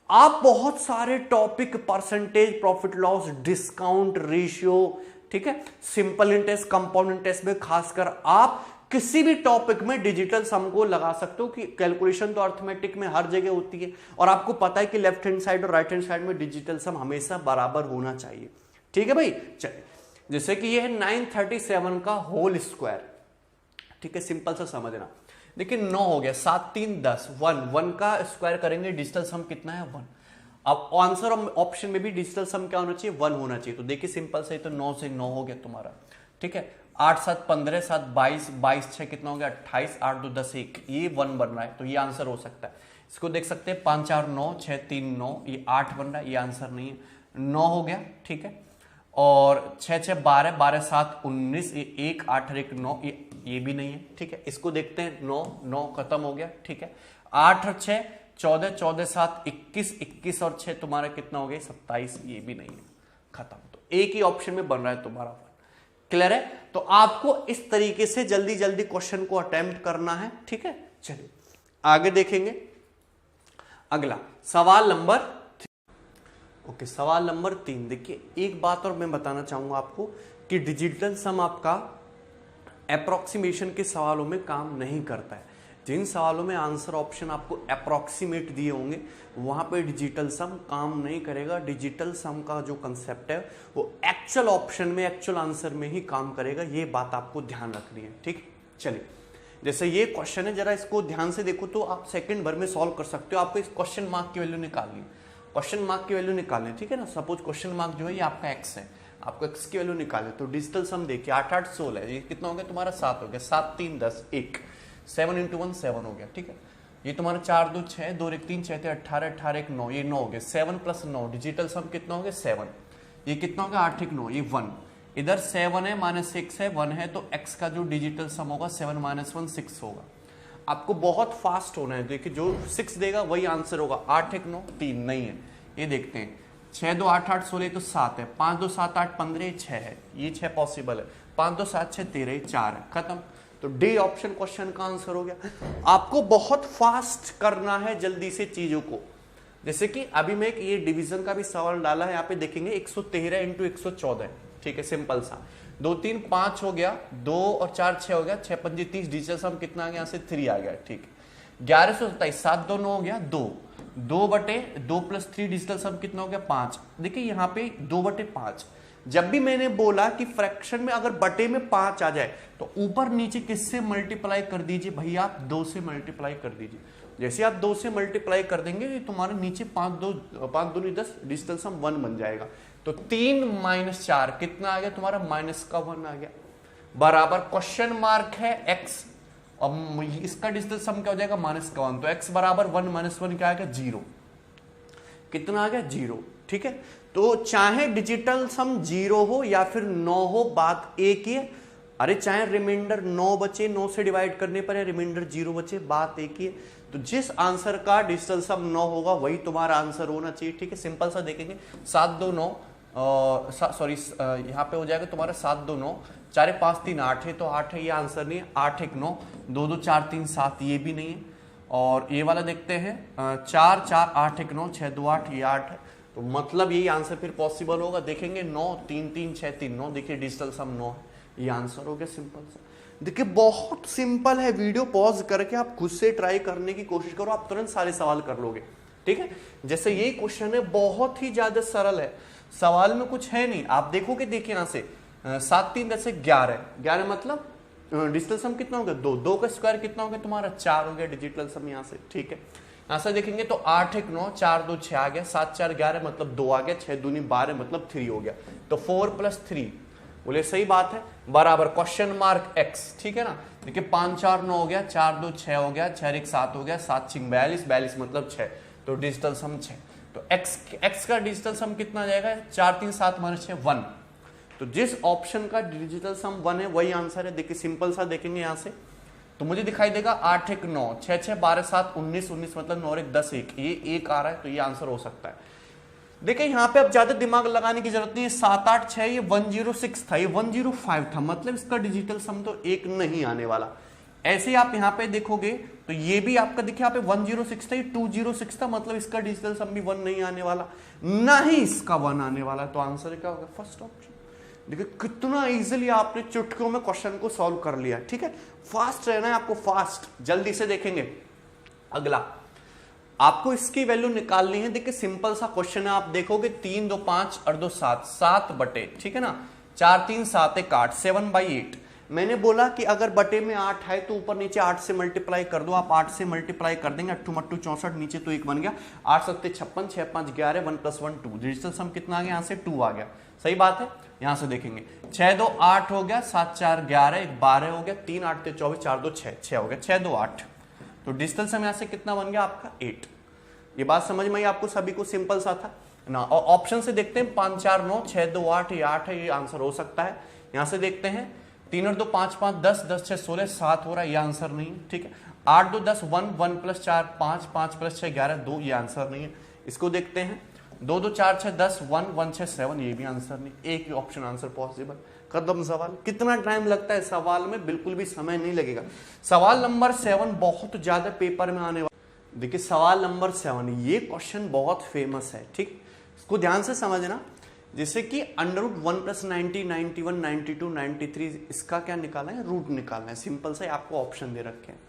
आप बहुत सारे topic, percentage, profit loss, discount ratio, ठीक है, सिंपल इंटरेस्ट, कंपाउंड इंटरेस्ट में खासकर आप किसी भी टॉपिक में डिजिटल सम को लगा सकते हो कि कैलकुलेशन तो अर्थमेटिक में हर जगह होती है और आपको पता है कि लेफ्ट हैंड साइड और राइट हैंड साइड में डिजिटल सम हमेशा बराबर होना चाहिए। ठीक है भाई, चलिए जैसे कि ये है 937 का होल स्क्वायर, ठीक है, सिंपल सा समझना। देखिए 9 हो गया, 7 3 10, 1 का स्क्वायर करेंगे, डिजिटल सम कितना है 1। अब आंसर ऑप्शन में भी डिजिटल सम क्या होना चाहिए 1 होना चाहिए। तो देखिए सिंपल से तो 9 से 9 हो गया तुम्हारा, ठीक है। 8 7 15, 7 22, 22 6 कितना हो गया 28, 8 2 10 1, ये 1 बन रहा है, तो ये आंसर हो सकता है। इसको देख सकते हैं 5 4 9, 6 3 9, ये 8 बन रहा है, ये आंसर नहीं है। 9 हो गया, ठीक है, और 6 6 12, 12 7 19, ये 1 8 1 9, ये भी नहीं है, ठीक है। इसको देखते हैं 9 9 खत्म हो गया, ठीक है। 8 और 6 14, 14 7 21, 21 और 6 तुम्हारा कितना हो गया 27, ये भी नहीं है, खत्म। तो एक ही ऑप्शन में बन रहा है तुम्हारा। क्लियर है? तो आपको इस तरीके से जल्दी जल्दी क्वेश्चन को अटेम्प्ट करना है, ठीक है। चलिए आगे देखेंगे अगला सवाल नंबर। ओके, सवाल नंबर 3। देखिए एक बात और मैं बताना चाहूंगा आपको कि डिजिटल सम आपका अप्रोक्सीमेशन के सवालों में काम नहीं करता है। जिन सवालों में आंसर ऑप्शन आपको अप्रोक्सीमेट दिए होंगे वहां पे डिजिटल सम काम नहीं करेगा। डिजिटल सम का जो कंसेप्ट है वो एक्चुअल ऑप्शन में, एक्चुअल आंसर में ही काम करेगा। ये बात आपको ध्यान रखनी है, ठीक। चलिए जैसे ये क्वेश्चन है, जरा इसको ध्यान से देखो तो आप सेकंड भर में सॉल्व कर सकते हो। आपको इस क्वेश्चन मार्क की वैल्यू निकालनी, क्वेश्चन मार्क की वैल्यू निकालनी, ठीक है ना। सपोज क्वेश्चन मार्क जो है ये आपका एक्स है, आपको एक्स की वैल्यू निकाले। तो डिजिटल सम देखिए 8 8 16, ये कितना हो गया तुम्हारा 7 हो गया, 7 3 10 1, 7 × 1 7 हो गया, ठीक है। ये तुम्हारा 4 2 6, 2 1 3 6 18 18 1 9, ये 9 हो गया। 7 + 9 डिजिटल सम कितना हो गया 7। ये कितना हो गया 8 1 9, ये 1। इधर 7 है -6 है 1 है, तो x का जो डिजिटल सम होगा 7 - 1 6 होगा। आपको बहुत फास्ट होना है। देखिए जो 6 देगा वही आंसर होगा। 8 1 9 3 नहीं है, ये देखते हैं 6 2 8 8 16, तो 7 है। 5 2 7 8 15, ये 6 है, ये 6 पॉसिबल है। 5 2 7 6 13, ये 4 है, खत्म। तो डी ऑप्शन क्वेश्चन का आंसर हो गया। आपको बहुत फास्ट करना है जल्दी से चीजों को। जैसे कि अभी मैं ये डिवीजन का भी सवाल डाला है, यहाँ पे देखेंगे 113 × 114, ठीक है, सिंपल सा। 2 3 5 हो गया, 2 और 4 6 हो गया, 6 5 30, डिजिटल सम कितना आ गया, यहाँ से 3 आ गया, ठीक है। 1127, 7 2 9 हो गया 2, 2/2 + 3 डिजिटल सम कितना हो गया 5। देखिए यहाँ पे 2/5। जब भी मैंने बोला कि फ्रैक्शन में अगर बटे में 5 आ जाए तो ऊपर नीचे किससे मल्टीप्लाई कर दीजिए भैया, आप 2 से मल्टीप्लाई कर दीजिए। जैसे आप 2 से मल्टीप्लाई कर देंगे तो तुम्हारे नीचे 5 2 10 डिजिटल सम 1 बन जाएगा। तो 3 - 4 कितना आ गया तुम्हारा -1 आ गया, बराबर क्वेश्चन मार्क है x। अब इसका डिजिटल सम क्या हो जाएगा -1, तो x बराबर 1 - 1 क्या आ गया 0। कितना आ गया 0, ठीक है। तो चाहे डिजिटल सम 0 हो या फिर 9 हो, बात एक ही है। अरे चाहे रिमाइंडर 9 बचे, 9 से डिवाइड करने पर रिमाइंडर 0 बचे, बात एक ही है। तो जिस आंसर का डिजिटल सम 9 होगा वही तुम्हारा आंसर होना चाहिए, ठीक है। सिंपल सा देखेंगे 7 2 9, सॉरी यहाँ पे हो जाएगा तुम्हारा 7 2 9, 4 5 3 8 है, तो 8 है, ये आंसर नहीं है। 8 1 9, 2 2 4 3 7, ये भी नहीं है। और ये वाला देखते हैं 4 4 8 1 9, 6 2 8, ये 8 है, तो मतलब यही आंसर फिर पॉसिबल होगा। देखेंगे 9 3 3 6 3 9, देखिए डिजिटल सम 9 है, ये आंसर हो गया सिंपल सा। देखिए बहुत सिंपल है। वीडियो पॉज करके आप खुद से ट्राई करने की कोशिश करो, आप तुरंत सारे सवाल कर लोगे, ठीक है। जैसे ये क्वेश्चन है बहुत ही ज्यादा सरल है, सवाल में कुछ है नहीं। आप देखोगे, देखिए यहाँ से 7 3 10 11, 11 मतलब डिजिटल सम कितना हो गया 2, 2 का स्क्वायर कितना हो गया तुम्हारा 4 हो गया डिजिटल सम यहाँ से, ठीक है। यहां से देखेंगे तो 8 1 9, 4 2 6 आ गया, 7 4 11 मतलब 2 आ गया, 6 दूनी 12 मतलब 3 हो गया, तो 4 + 3 बोले सही बात है, बराबर क्वेश्चन मार्क x, ठीक है ना। देखिए 5 4 9 हो गया, 4 2 6 हो गया, 6 1 7 हो गया, 7 6 42, 42 मतलब 6, तो डिजिटल सम 6। तो x का डिजिटल सम कितना जाएगा, 4 3 7 - 6 1। तो जिस ऑप्शन का डिजिटल सम 1 है वही आंसर है। देखिए सिंपल सा देखेंगे यहां से, तो मुझे दिखाई देगा 8 1 9, 6 6 12 7 19 19 मतलब 9 1 10 1, ये 1 आ रहा है, तो ये आंसर हो सकता है। देखिए यहां पे अब ज्यादा दिमाग लगाने की जरूरत नहीं है, 7 8 6 ये 106 था, ये 105 था, मतलब इसका डिजिटल सम तो 1 नहीं आने वाला। ऐसे ही आप यहां पे देखोगे तो ये भी आपका देखिए यहाँ पे 106 था, ये 206 था, मतलब इसका डिजिटल सम भी 1 नहीं आने वाला, ना ही इसका 1 आने वाला। तो आंसर क्या होगा, फर्स्ट ऑप्शन। देखिए कितना इजीली आपने चुटकियों में क्वेश्चन को सॉल्व कर लिया, ठीक है। फास्ट रहना है आपको, फास्ट। जल्दी से देखेंगे अगला, आपको इसकी वैल्यू निकालनी है। देखिए सिंपल सा क्वेश्चन है, आप देखोगे 3 2 5 और 2 7, 7 बटे, ठीक है ना, 4 3 7 1 8, 7/8। मैंने बोला कि अगर बटे में 8 है तो ऊपर नीचे 8 से मल्टीप्लाई कर दो। आप 8 से मल्टीप्लाई कर देंगे, 8 मट्टू 64, नीचे तो 1 बन गया, 8 7 56, 6 5 11, 1 + 1 2। डिजिटल सम कितना आ गया, यहां से 2 आ गया, सही बात है। यहां से देखेंगे 6 2 8 हो गया, 7 4 11, 1 12 हो गया, 3 8 24, 4 2 6, 6 हो गया, 6 2 8। तो डिजिटल सम यहां से कितना बन गया आपका, 8। ये बात समझ में आई आपको सभी को, सिंपल सा था ना। और ऑप्शन से देखते हैं 5 4 9, 6 2 8, ये 8 है, ये आंसर हो सकता है। यहां से देखते हैं 3 और 2 5 5 10, 10 6 16, 7 हो रहा है, ये आंसर नहीं है, ठीक है। 8 2 10, 1 1 + 4 5, 5 + 6 11 2, ये आंसर नहीं है। इसको देखते हैं 2 2 4 6 10, 1 1 6 7, ये भी आंसर नहीं, एक ही ऑप्शन आंसर पॉसिबल। खत्म सवाल। कितना टाइम लगता है सवाल में, बिल्कुल भी समय नहीं लगेगा। सवाल नंबर 7 बहुत ज्यादा पेपर में आने वाला। देखिए सवाल नंबर 7, ये क्वेश्चन बहुत फेमस है, ठीक, इसको ध्यान से समझना। जैसे कि √1 + 90 91 92 93, इसका क्या निकालना है, रूट निकालना है। सिंपल से आपको ऑप्शन दे रखे हैं,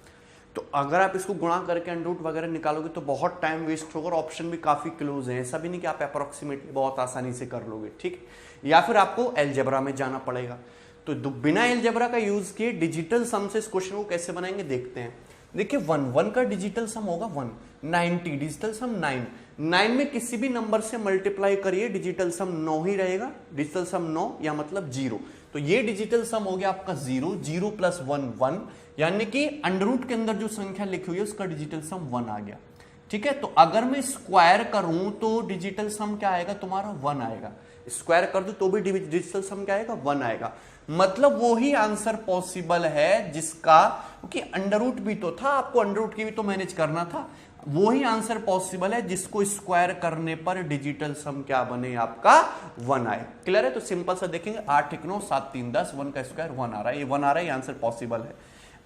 तो अगर आप इसको गुणा करके √ वगैरह निकालोगे तो बहुत टाइम वेस्ट होगा, ऑप्शन भी काफी क्लोज है। ऐसा भी नहीं कि आप अप्रोक्सीमेटली बहुत आसानी से कर लोगे, ठीक, या फिर आपको एलजेब्रा में जाना पड़ेगा। तो बिना एलजेब्रा का यूज किए डिजिटल सम से इस क्वेश्चन को कैसे बनाएंगे देखते हैं। देखिए 1 का डिजिटल सम होगा 1, 90 डिजिटल सम 9, 9 में किसी भी नंबर से मल्टीप्लाई करिए, डिजिटल सम 9 ही रहेगा। डिजिटल सम 9 या मतलब 0, तो ये डिजिटल सम हो गया आपका 0, 0 + 1 1, यानी कि √ के अंदर जो संख्या लिखी हुई है उसका डिजिटल सम 1 आ गया, ठीक है। तो अगर मैं स्क्वायर करूं तो डिजिटल सम क्या आएगा तुम्हारा, 1 आएगा। स्क्वायर कर दो तो भी डिजिटल सम क्या आएगा, 1 आएगा। मतलब वो ही आंसर पॉसिबल है जिसका, क्योंकि √ भी तो था, आपको √ की भी तो मैनेज करना था। वो ही आंसर पॉसिबल है जिसको स्क्वायर करने पर डिजिटल सम क्या बने आपका, 1 आए। क्लियर है। तो सिंपल सा देखेंगे 8 1 9 7 3 10, 1 का स्क्वायर 1 आ रहा है, ये 1 आ रहा है, ये आंसर पॉसिबल है।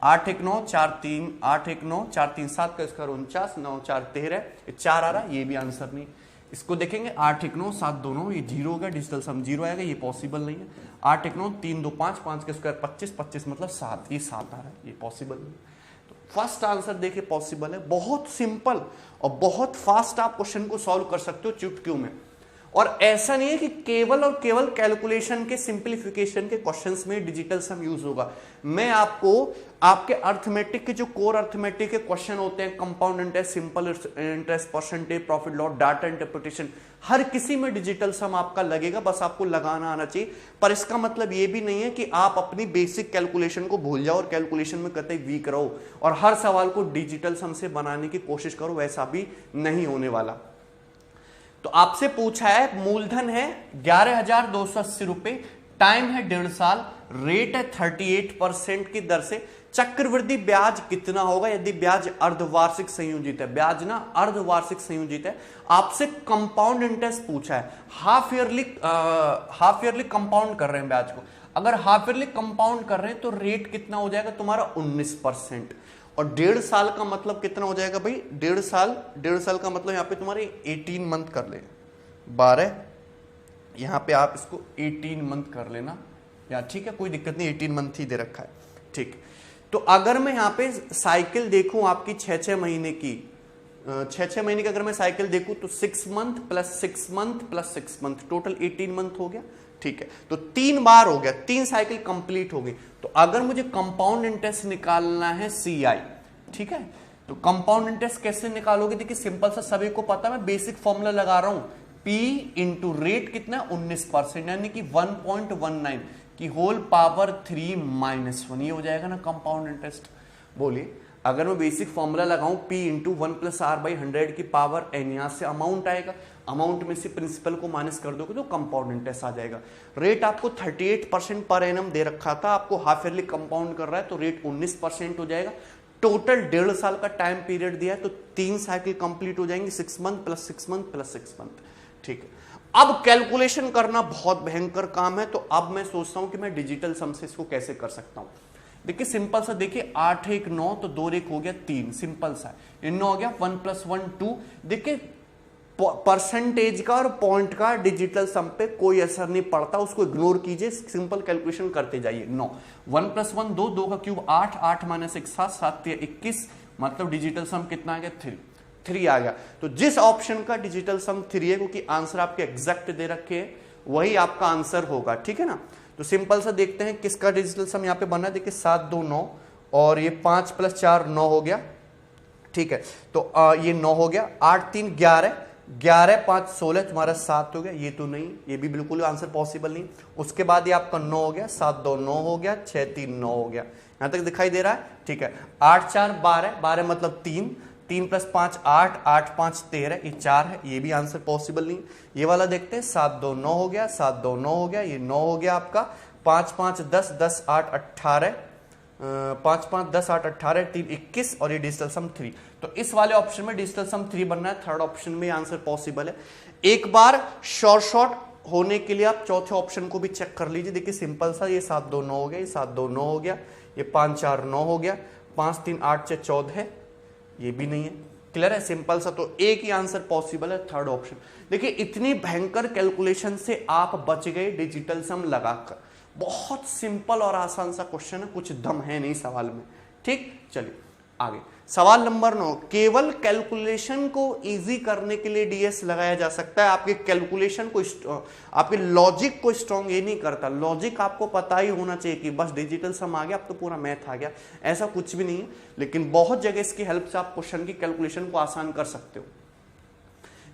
8 1 9 4 3 8 1 9 4 3 7 का स्क्वायर 49, 9 4 13, 4 आ रहा है, ये भी आंसर नहीं। इसको देखेंगे 8 1 9 7 2 9, ये 0 होगा, डिजिटल सम 0 आएगा, ये पॉसिबल नहीं है। 8 1 9 3 2 5, 5 का स्क्वायर 25, 25 मतलब 7, ये 7 आ रहा है, ये पॉसिबल नहीं। तो फर्स्ट आंसर देखिए पॉसिबल है, बहुत सिंपल और बहुत फास्ट आप क्वेश्चन को सॉल्व कर सकते हो चुटकियों में। और ऐसा नहीं है कि केवल और केवल कैलकुलेशन के सिंप्लीफिकेशन के क्वेश्चंस में डिजिटल सम यूज होगा। मैं आपको आपके अर्थमेटिक के जो कोर अर्थमेटिक के क्वेश्चन होते हैं, compound interest, simple interest, percentage, profit loss, data interpretation, हर किसी में डिजिटल सम आपका लगेगा, बस आपको लगाना आना चाहिए। पर इसका मतलब ये भी नहीं है कि आप अपनी बेसिक कैलकुलेशन को भूल जाओ और कैलकुलेशन में कतई वीक रहो और हर सवाल को डिजिटल सम से बनाने की कोशिश करो, वैसा भी नहीं होने वाला। तो आपसे पूछा है, मूलधन है 11,280 रुपए, टाइम है 1.5 साल, रेट है 38% की दर से, चक्रवृद्धि ब्याज कितना होगा यदि ब्याज अर्धवार्षिक संयोजित है। ब्याज ना अर्धवार्षिक संयोजित है। आपसे कंपाउंड इंटरेस्ट पूछा है, हाफ ईयरली कंपाउंड कर रहे हैं ब्याज को। अगर हाफ ईयरली कंपाउंड कर रहे हैं तो रेट कितना हो जाएगा तुम्हारा 19%। और 1.5 साल का मतलब कितना हो जाएगा भाई, 1.5 साल का मतलब यहाँ पे तुम्हारे 18 मंथ कर ले, 12, यहाँ पे आप इसको 18 मंथ कर लेना या, ठीक है, कोई दिक्कत नहीं, 18 मंथ ही दे रखा है, ठीक। तो अगर मैं यहाँ पे साइकिल देखूं आपकी 6-6 महीने की, 6-6 महीने की अगर मैं साइकिल देखूं तो 6 month plus 6 month plus 6 month, total 18 month हो गया, ठीक है। तो 3 बार हो गया, 3 साइकिल कंप्लीट हो गई। तो अगर मुझे कंपाउंड इंटरेस्ट निकालना है CI, ठीक है, तो कंपाउंड इंटरेस्ट कैसे निकालोगे? देखिए सिंपल सा, सभी को पता, मैं बेसिक फॉर्मूला लगा रहा हूं, P इंटू रेट कितना है 19%, यानी कि 1.19 की होल पावर 3 माइनस 1, ये हो जाएगा ना कंपाउंड इंटरेस्ट। बोलिए अगर मैं बेसिक फॉर्मूला लगाऊं P into 1 plus r by 100 की पावर n, यहां से अमाउंट आएगा, अमाउंट में से प्रिंसिपल को माइनस कर दोगे तो कंपाउंड इंटरेस्ट आ जाएगा। रेट आपको 38% पर एनम दे रखा था, आपको हाफ ईयरली कंपाउंड कर रहा है तो रेट 19% हो जाएगा। टोटल 1.5 साल का टाइम पीरियड दिया है तो 3 साइकिल कंप्लीट हो जाएंगे, 6 month plus 6 month plus 6 month. ठीक है, अब कैलकुलेशन करना बहुत भयंकर काम है, तो अब मैं सोचता हूं कि मैं डिजिटल सम से इसको कैसे कर सकता हूं। देखिए सिंपल सा, देखिए 8 1 9 तो 2 1 हो गया 3, सिंपल सा है। 9 हो गया 1 प्लस 1 2। देखिए परसेंटेज का और पॉइंट का डिजिटल सम पे कोई असर नहीं पड़ता, उसको इग्नोर कीजिए, सिंपल कैलकुलेशन करते जाइए। 9 1 प्लस 1 2, 2 का क्यूब 8, 8 माइनस 1 7, 7 21, मतलब डिजिटल सम कितना आ गया 3 आ गया। तो जिस ऑप्शन का डिजिटल सम 3 है, क्योंकि आंसर आपके एग्जैक्ट दे रखे हैं, वही आपका आंसर होगा। ठीक है ना, तो सिंपल सा देखते हैं किसका डिजिटल सम यहाँ पे बना है। देखिए 7 2 9 और ये 5 प्लस 4 9 हो गया। ठीक है, तो ये 9 हो गया, 8 3 11, 11 5 16, तुम्हारा 7 हो गया, ये तो नहीं, ये भी बिल्कुल आंसर पॉसिबल नहीं। उसके बाद ये आपका 9 हो गया, 7 2 9 हो गया, 6 3 9 हो गया, यहां तक दिखाई दे रहा है। ठीक है, 8 4 12, 12 मतलब 3, 3 प्लस 5 8, 8 5 13, ये 4 है, ये भी आंसर पॉसिबल नहीं। ये वाला देखते हैं, 7 2 9 हो गया, 7 2 9 हो गया, ये 9 हो गया आपका, 5 5 10, 10 8 18, 5 5 10 8 18, 3 21 और ये डिजिटल सम 3। तो इस वाले ऑप्शन में डिजिटल सम 3 बनना है, थर्ड ऑप्शन में आंसर पॉसिबल है। एक बार शॉर्ट होने के लिए आप चौथे ऑप्शन को भी चेक कर लीजिए। देखिए सिंपल सा, ये 7 2 9 हो गया, ये 7 2 9 हो गया, ये 5 4 9 हो गया, 5 3 8 6 14 है, ये भी नहीं है। क्लियर है, सिंपल सा, तो एक ही आंसर पॉसिबल है, थर्ड ऑप्शन। देखिए इतनी भयंकर कैलकुलेशन से आप बच गए डिजिटल सम लगाकर। बहुत सिंपल और आसान सा क्वेश्चन है, कुछ दम है नहीं सवाल में। ठीक, चलिए आगे। सवाल नंबर 9, केवल कैलकुलेशन को इजी करने के लिए डीएस लगाया जा सकता है, आपके कैलकुलेशन को, आपके लॉजिक को स्ट्रॉन्ग ये नहीं करता। लॉजिक आपको पता ही होना चाहिए कि बस डिजिटल सम आ गया अब तो पूरा मैथ आ गया, ऐसा कुछ भी नहीं है। लेकिन बहुत जगह इसकी हेल्प से आप क्वेश्चन की कैलकुलेशन को आसान कर सकते हो।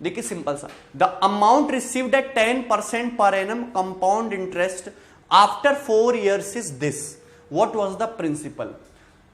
देखिए सिंपल सा, the amount received at 10% per annum compound interest after 4 years is this, what was the principal.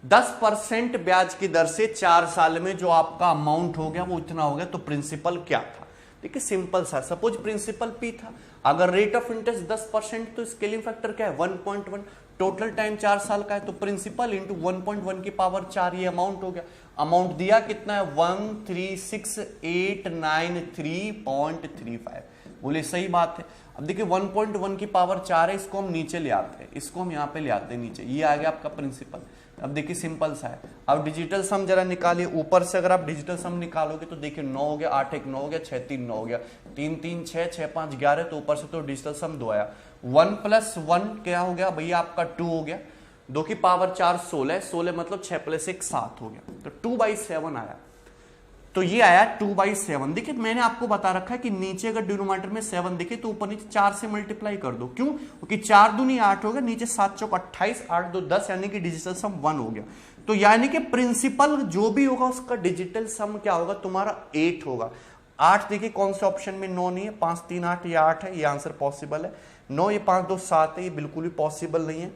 10% ब्याज की दर से 4 साल में जो आपका अमाउंट हो गया वो इतना हो गया, तो प्रिंसिपल क्या था। देखिए सिंपल सा, सपोज प्रिंसिपल P था, अगर रेट ऑफ इंटरेस्ट 10% तो स्केलिंग फैक्टर क्या है 1.1, टोटल टाइम 4 साल का है, तो प्रिंसिपल इंटू 1.1 की पावर 4, ये अमाउंट हो गया। अमाउंट दिया कितना है 136,893.35, बोले सही बात है। अब देखिए 1.1 की पावर 4 है, इसको हम नीचे ले आते हैं, इसको हम यहाँ पे ले आते हैं नीचे, ये आ गया आपका प्रिंसिपल। अब देखिए सिंपल सा है, अब डिजिटल सम जरा निकालिए। ऊपर से अगर आप डिजिटल सम निकालोगे तो देखिए 9 हो गया, 8 1 9 हो गया, 6 3 9 हो गया, 3 3 6 6 5 11, तो ऊपर से तो डिजिटल सम 2 आया। 1 प्लस 1 क्या हो गया भैया आपका 2 हो गया, 2 की पावर 4 16, 16 मतलब 6 प्लस 1 7 हो गया, तो 2/7 आया। तो ये आया 2/7। देखिए मैंने आपको बता रखा है कि नीचे अगर डिनोमिनेटर में 7 दिखे तो ऊपर नीचे 4 से मल्टीप्लाई कर दो। क्यों? क्योंकि 4 दूनी 8 हो गया, नीचे 7 चौक 28, 8 2 10, यानी कि डिजिटल सम 1 हो गया। तो यानी कि प्रिंसिपल जो भी होगा उसका डिजिटल सम क्या होगा तुम्हारा 8 होगा। 8 देखिए कौन से ऑप्शन में 9 नहीं है, 5 3 8, ये 8 है, ये आंसर पॉसिबल है। 9 ये 5 2 7 है, ये बिल्कुल भी पॉसिबल नहीं है।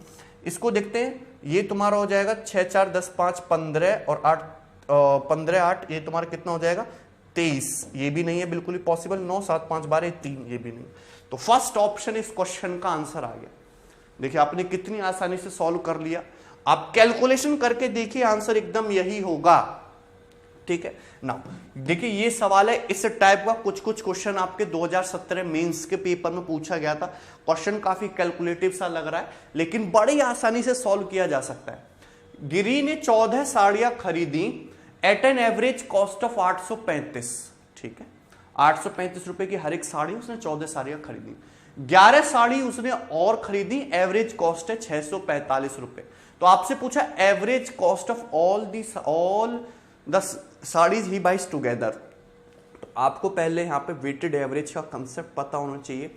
इसको देखते हैं, ये तुम्हारा हो जाएगा 6 4 10 5 15 और 8 15 8, ये तुम्हारा कितना हो जाएगा 23, ये भी नहीं है बिल्कुल ही पॉसिबल। 9 7 5 12 3, ये भी नहीं। तो फर्स्ट ऑप्शन इस क्वेश्चन का आंसर आ गया। देखिए आपने कितनी आसानी से सॉल्व कर लिया, आप कैलकुलेशन करके देखिए आंसर एकदम यही होगा। ठीक है ना, देखिए ये सवाल है इस टाइप का, कुछ कुछ क्वेश्चन आपके 2017 मेंस के पेपर में पूछा गया था। क्वेश्चन काफी कैलकुलेटिव सा लग रहा है, लेकिन बड़ी आसानी से सॉल्व किया जा सकता है। गिरी ने 14 साड़ियां खरीदी at an average cost of 835, ठीक है, 835 रुपए की हर एक साड़ी, उसने 14 साड़ियां खरीदी। 11 साड़ी उसने और खरीदी, एवरेज कॉस्ट है 645 रुपए। तो आपसे पूछा average cost of all the saris he buys together. तो आपको पहले यहां पे वेटेड एवरेज का कंसेप्ट पता होना चाहिए।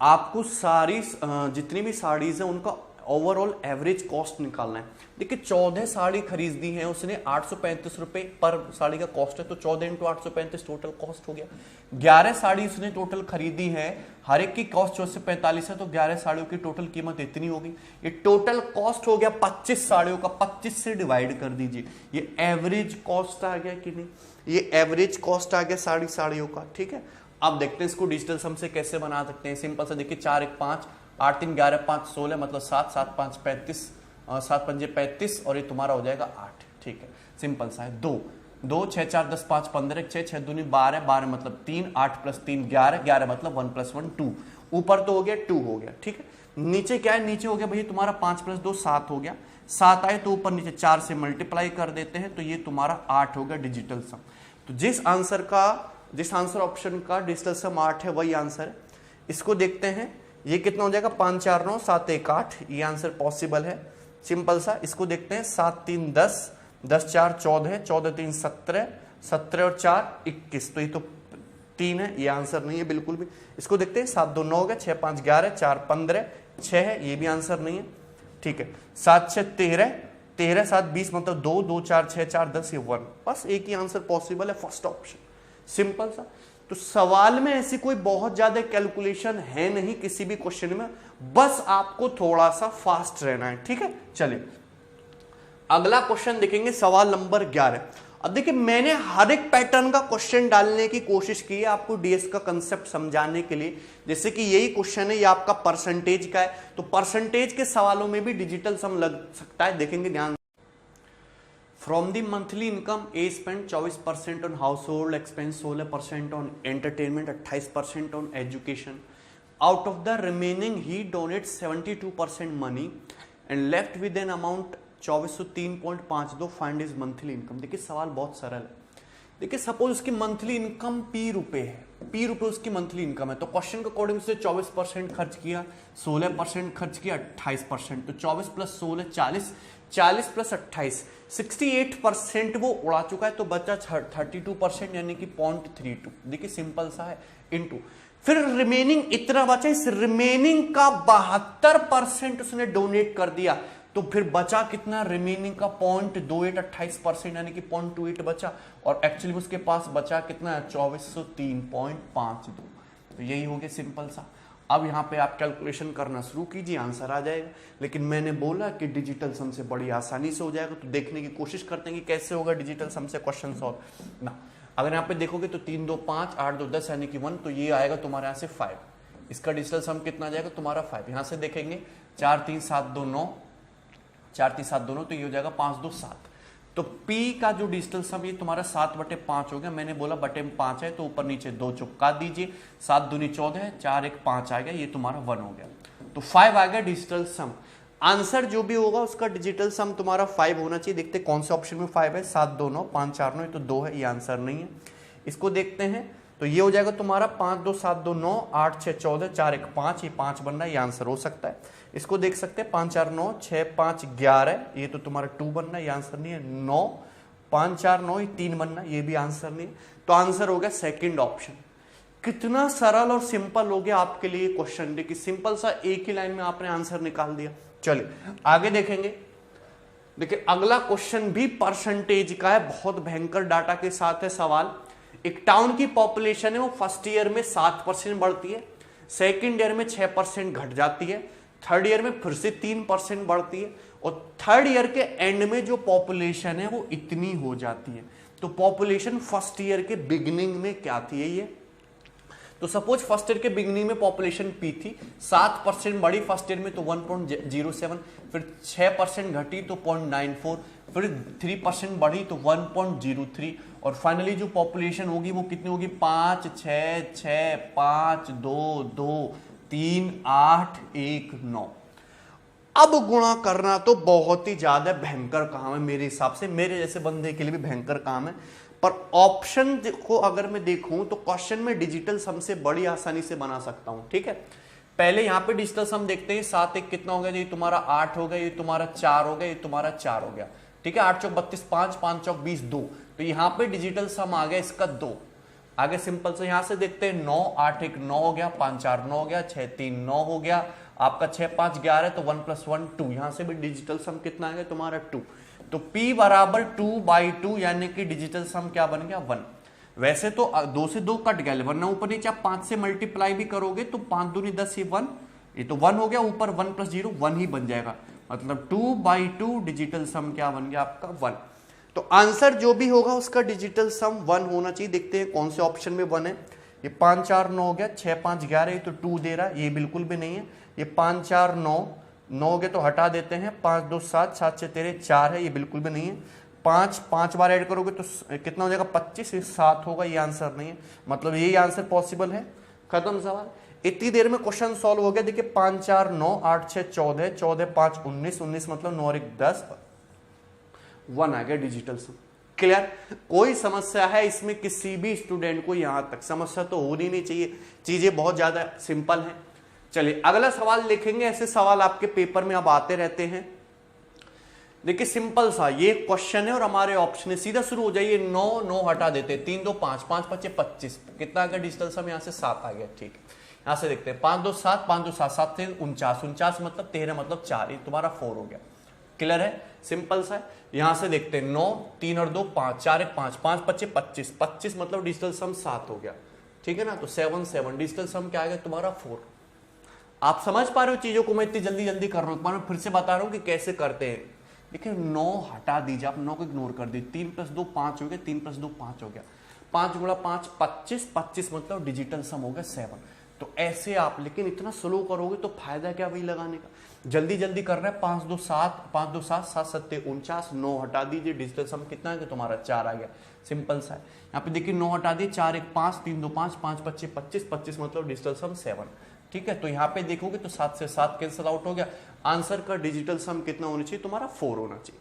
आपको सारी जितनी भी साड़ीज है उनका ओवरऑल एवरेज कॉस्ट निकालना है। देखिए 14 साड़ी खरीदी है उसने, 835 रुपए पर साड़ी का कॉस्ट है, तो 14 इंटू 835 टोटल कॉस्ट हो गया। 11 साड़ी उसने टोटल खरीदी है, हर एक की कॉस्ट 445 है, तो 11 साड़ियों की टोटल कीमत इतनी होगी। ये टोटल कॉस्ट हो गया 25 साड़ियों का, 25 से डिवाइड कर दीजिए, ये एवरेज कॉस्ट आ गया कि नहीं, ये एवरेज कॉस्ट आ गया साड़ियों का। ठीक है, अब देखते हैं इसको डिजिटल सम से कैसे बना सकते हैं। सिंपल सा देखिए, 4 1 5, 8 3 11 5 16, मतलब 7 7 5 35, 7 5 35, और ये तुम्हारा हो जाएगा 8। ठीक है, सिंपल सा है। 2 2 6 4 10 5 15 6 6 दूनी 12 12 मतलब 3, 8 प्लस 3 11 11 मतलब 1 प्लस 1 2, ऊपर तो हो गया 2 हो गया। ठीक है, नीचे क्या है, नीचे हो गया भैया तुम्हारा 5 प्लस 2 7 हो गया, 7 आए तो ऊपर नीचे 4 से मल्टीप्लाई कर देते हैं, तो ये तुम्हारा 8 हो गया डिजिटल सम। तो जिस आंसर ऑप्शन का डिजिटल सम 8 है वही आंसर है। इसको देखते हैं, ये कितना हो जाएगा, 5 4 9 7 1 8, ये आंसर पॉसिबल है सिंपल सा। इसको देखते हैं, 7 3 10, 10 4 14, 14 3 17, 17 और 4 21, तो ये तो 3 है, ये आंसर नहीं है बिल्कुल भी। इसको देखते हैं, 7 2 9 हो गया, 6 5 11, 4 15, 6 है, ये भी आंसर नहीं है। ठीक है, 7 6 13, 13 7 20 मतलब 2 2 4 6 4 10, ये 1, बस एक ही आंसर पॉसिबल है, फर्स्ट ऑप्शन, सिंपल सा। तो सवाल में ऐसी कोई बहुत ज्यादा कैलकुलेशन है नहीं किसी भी क्वेश्चन में, बस आपको थोड़ा सा फास्ट रहना है। ठीक है, चलिए अगला क्वेश्चन देखेंगे, सवाल नंबर 11। अब देखिए, मैंने हर एक पैटर्न का क्वेश्चन डालने की कोशिश की है आपको डीएस का कंसेप्ट समझाने के लिए। जैसे कि यही क्वेश्चन है, ये आपका परसेंटेज का है, तो परसेंटेज के सवालों में भी डिजिटल सम लग सकता है, देखेंगे ध्यान। From the monthly income A spend 24% on house hold expense, 16% on entertainment, 28% on education. Out of the remaining he donate 72% money and left with an amount 2403.52, find is monthly income. देखिए सवाल बहुत सरल है। देखिए सपोज उसकी monthly income P रुपए है, P रुपए उसकी मंथली इनकम है, तो क्वेश्चन के अकॉर्डिंग से 24% खर्च किया, 16% खर्च किया, 28%, तो 24 प्लस 16 40, 40 प्लस 28 68% वो उड़ा चुका है, तो बचा 32% यानी कि 0.32। देखिए सिंपल सा है, इनटू फिर रिमेनिंग इतना बचा, इस रिमेनिंग का 72% उसने डोनेट कर दिया, तो फिर बचा कितना, रिमेनिंग का 0.28 28% यानी कि 0.28 बचा, और एक्चुअली उसके पास बचा कितना, 2403.52। तो यही हो गया सिंपल सा। अब यहाँ पे आप कैलकुलेशन करना शुरू कीजिए, आंसर आ जाएगा। लेकिन मैंने बोला कि डिजिटल सम से बड़ी आसानी से हो जाएगा, तो देखने की कोशिश करते हैं कि कैसे होगा डिजिटल सम से क्वेश्चन सॉल्व ना। अगर यहाँ पे देखोगे तो 3 2 5 8 2 10 यानी कि 1, तो ये आएगा तुम्हारे यहाँ से 5। इसका डिजिटल सम कितना जाएगा तुम्हारा 5। यहाँ से देखेंगे 4 3 7 2 9, 4 3 7 2 9, तो ये हो जाएगा 5 2 7। तो P का जो डिजिटल सम ये तुम्हारा 7/5 हो गया। मैंने बोला बटे 5 है तो ऊपर नीचे 2 चुपका दीजिए, 7 दूनी 14, 4 1 5 आ गया, ये तुम्हारा 1 हो गया, तो 5 आ गया डिजिटल सम। आंसर जो भी होगा उसका डिजिटल सम तुम्हारा 5 होना चाहिए। देखते कौन से ऑप्शन में 5 है, 7 2 9 5 4 9, तो 2 है, ये आंसर नहीं है। इसको देखते हैं, तो ये हो जाएगा तुम्हारा 5 2 7 2 9, 8 6 14, 4 1 5, ये 5 बन रहा है, ये आंसर हो सकता है। इसको देख सकते हैं 5 4 9, 6 5 11, ये तो तुम्हारा 2 बनना है, ये आंसर नहीं है। 9 5 4 9, ये 3 बनना है, ये भी आंसर नहीं है। तो आंसर हो गया सेकंड ऑप्शन। कितना सरल और सिंपल हो गया आपके लिए क्वेश्चन। देखिए सिंपल सा, एक ही लाइन में आपने आंसर निकाल दिया। चलिए आगे देखेंगे। देखिए अगला क्वेश्चन भी परसेंटेज का है, बहुत भयंकर डाटा के साथ है सवाल। एक टाउन की पॉपुलेशन है, वो फर्स्ट ईयर में 7% बढ़ती है, सेकेंड ईयर में 6% घट जाती है, थर्ड ईयर में फिर से 3% बढ़ती है, और थर्ड ईयर के एंड में जो पॉपुलेशन है वो इतनी हो जाती है। तो पॉपुलेशन फर्स्ट ईयर के बिगिनिंग में क्या थी ये, तो सपोज फर्स्ट ईयर के बिगिनिंग में पॉपुलेशन P थी, 7% बढ़ी फर्स्ट ईयर में तो 1.07, फिर 6% घटी तो 0.94, फिर 3% बढ़ी तो 1.03, और फाइनली जो पॉपुलेशन होगी वो कितनी होगी, 5 6 6 5 2 2 3 8 1 9। अब गुणा करना तो बहुत ही ज्यादा भयंकर काम है मेरे हिसाब से, मेरे जैसे बंदे के लिए भी भयंकर काम है। पर ऑप्शन को अगर मैं देखूं तो क्वेश्चन में डिजिटल सम से बड़ी आसानी से बना सकता हूं। ठीक है, पहले यहां पे डिजिटल सम देखते हैं। 7 1 कितना हो गया, ये तुम्हारा 8 हो गया, ये तुम्हारा 4 हो गया, ये तुम्हारा 4 हो गया। ठीक है, 8 चौक 32 5, 5 चौक 20 2, तो यहां पे डिजिटल सम आ गया इसका 2। आगे सिंपल से यहां से देखते हैं 9 8 1 9 हो गया, 5 4 9 हो गया, 6 3 9 हो गया, आपका 6 5 11 तो 1 + 1 2, यहां से भी डिजिटल सम कितना आएगा तुम्हारा 2। तो P बराबर 2/2 यानी कि डिजिटल सम क्या बन गया 1। वैसे तो 2 से 2 कट गया, वरना ऊपर नीचे आप 5 से मल्टीप्लाई भी करोगे तो 5 दूनी 10, ये 1, ये तो 1 हो गया, ऊपर 1 + 0 1 ही बन जाएगा, मतलब 2/2 डिजिटल सम क्या बन गया आपका 1। तो आंसर जो भी होगा उसका डिजिटल सम 1 होना चाहिए। देखते हैं कौन से ऑप्शन में 1 है। ये 5 4 9 हो गया, 6 5 11 तो 2 दे रहा है, ये बिल्कुल भी नहीं है। ये 5 4 9 9 हो गया तो हटा देते हैं, 5 2 7 7 6 13 4 है, ये बिल्कुल भी नहीं है। 5 5 बार ऐड करोगे तो कितना हो जाएगा 25, 7 होगा, ये आंसर नहीं है, मतलब यही आंसर पॉसिबल है। खत्म सवाल। इतनी देर में क्वेश्चन सॉल्व हो गया। देखिए 5 4 9 8 6 14 14 5 19 19 मतलब 9 और 1 10, 1 आ गया डिजिटल सम। क्लियर? कोई समस्या है इसमें किसी भी स्टूडेंट को? यहां तक समस्या तो होनी नहीं चाहिए, चीजें बहुत ज्यादा सिंपल है। चलिए अगला सवाल लिखेंगे। ऐसे सवाल आपके पेपर में अब आते रहते हैं। देखिए सिंपल सा ये क्वेश्चन है और हमारे ऑप्शन है, सीधा शुरू हो जाइए। 9 9 हटा देते, 3 2 5 5 5 25, कितना आ गया डिजिटल सम? यहां से 7 आ गया। ठीक है, यहां से देखते हैं 5 2 7 5 2 7 7 से 49 49 मतलब 13 मतलब 4, ये तुम्हारा 4 हो गया। क्लियर है? सिंपल सा है। यहां से देखते हैं 9 3 और 2 5 4 1 5 5 25 25 25 मतलब डिजिटल सम 7 हो गया। ठीक है ना? तो 7 7 डिजिटल सम क्या आ गया तुम्हारा 4। आप समझ पा रहे हो चीजों को? मैं इतनी जल्दी जल्दी कर रहा हूं, मैं फिर से बता रहा हूं कि कैसे करते हैं। देखिए 9 हटा दीजिए, आप 9 को इग्नोर कर दीजिए, 3 + 2 5 हो गया, 3 + 2 5 हो गया, 5 × 5 25 25 मतलब डिजिटल सम हो गया 7। तो ऐसे आप, लेकिन इतना स्लो करोगे तो फायदा क्या वही लगाने का? जल्दी जल्दी कर रहे हैं। 5 2 7 5 2 7 7 7 49, 9 हटा दीजिए, डिजिटल सम कितना है कि तुम्हारा 4 आ गया। सिंपल सा है। यहाँ पे देखिए 9 हटा दिए, 4 1 5 3 2 5 5 25 25 25 मतलब डिजिटल सम 7। ठीक है, तो यहाँ पे देखोगे तो 7 से 7 कैंसिल आउट हो गया। आंसर का डिजिटल सम कितना होना चाहिए तुम्हारा 4 होना चाहिए।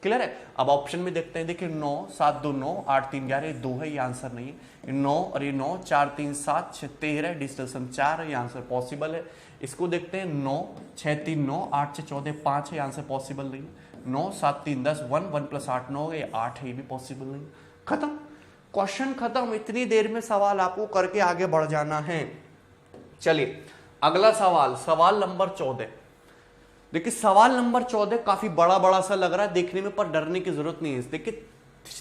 क्लियर है? अब ऑप्शन में देखते हैं। देखिए 9 7 2 9 8 3 11 2 है, ये आंसर नहीं है। 9 और ये 9 4 3 7 6 13 डिजिटल सम 4 है, ये आंसर पॉसिबल है। इसको देखते हैं 9 6 3 9 8 6 14 5 है, आंसर पॉसिबल नहीं है। 9 7 3 10 1 1 + 8 9 है, 8 है, ये भी पॉसिबल नहीं। खत्म, क्वेश्चन खत्म। इतनी देर में सवाल आपको करके आगे बढ़ जाना है। चलिए अगला सवाल, सवाल नंबर 14। देखिए सवाल नंबर 14 काफी बड़ा बड़ा सा लग रहा है देखने में, पर डरने की जरूरत नहीं है। देखिए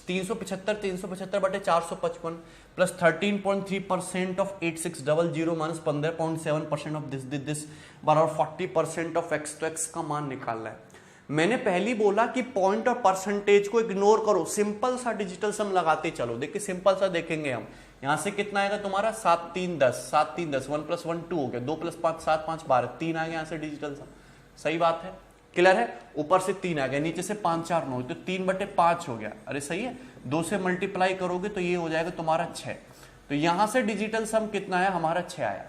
375 375 बटे 455 plus 13.3% of 8600 minus 15.7% of this बराबर 40% ऑफ x। तो x का मान निकालना है। मैंने पहले बोला कि पॉइंट और परसेंटेज को इग्नोर करो, सिंपल सा डिजिटल सम लगाते चलो। देखिए सिंपल सा देखेंगे हम। यहां से कितना आएगा तुम्हारा 7 3 10 7 3 10 1 + 1 2 हो गया, 2 + 5 7 5 12 3 आ गया यहां से डिजिटल सम। सही बात है? क्लियर है? ऊपर से 3 आ गया, नीचे से 5 4 9 तो 3/5 हो गया। अरे सही है, 2 से मल्टीप्लाई करोगे तो ये हो जाएगा तुम्हारा 6। तो यहां से डिजिटल सम कितना है हमारा 6 आया।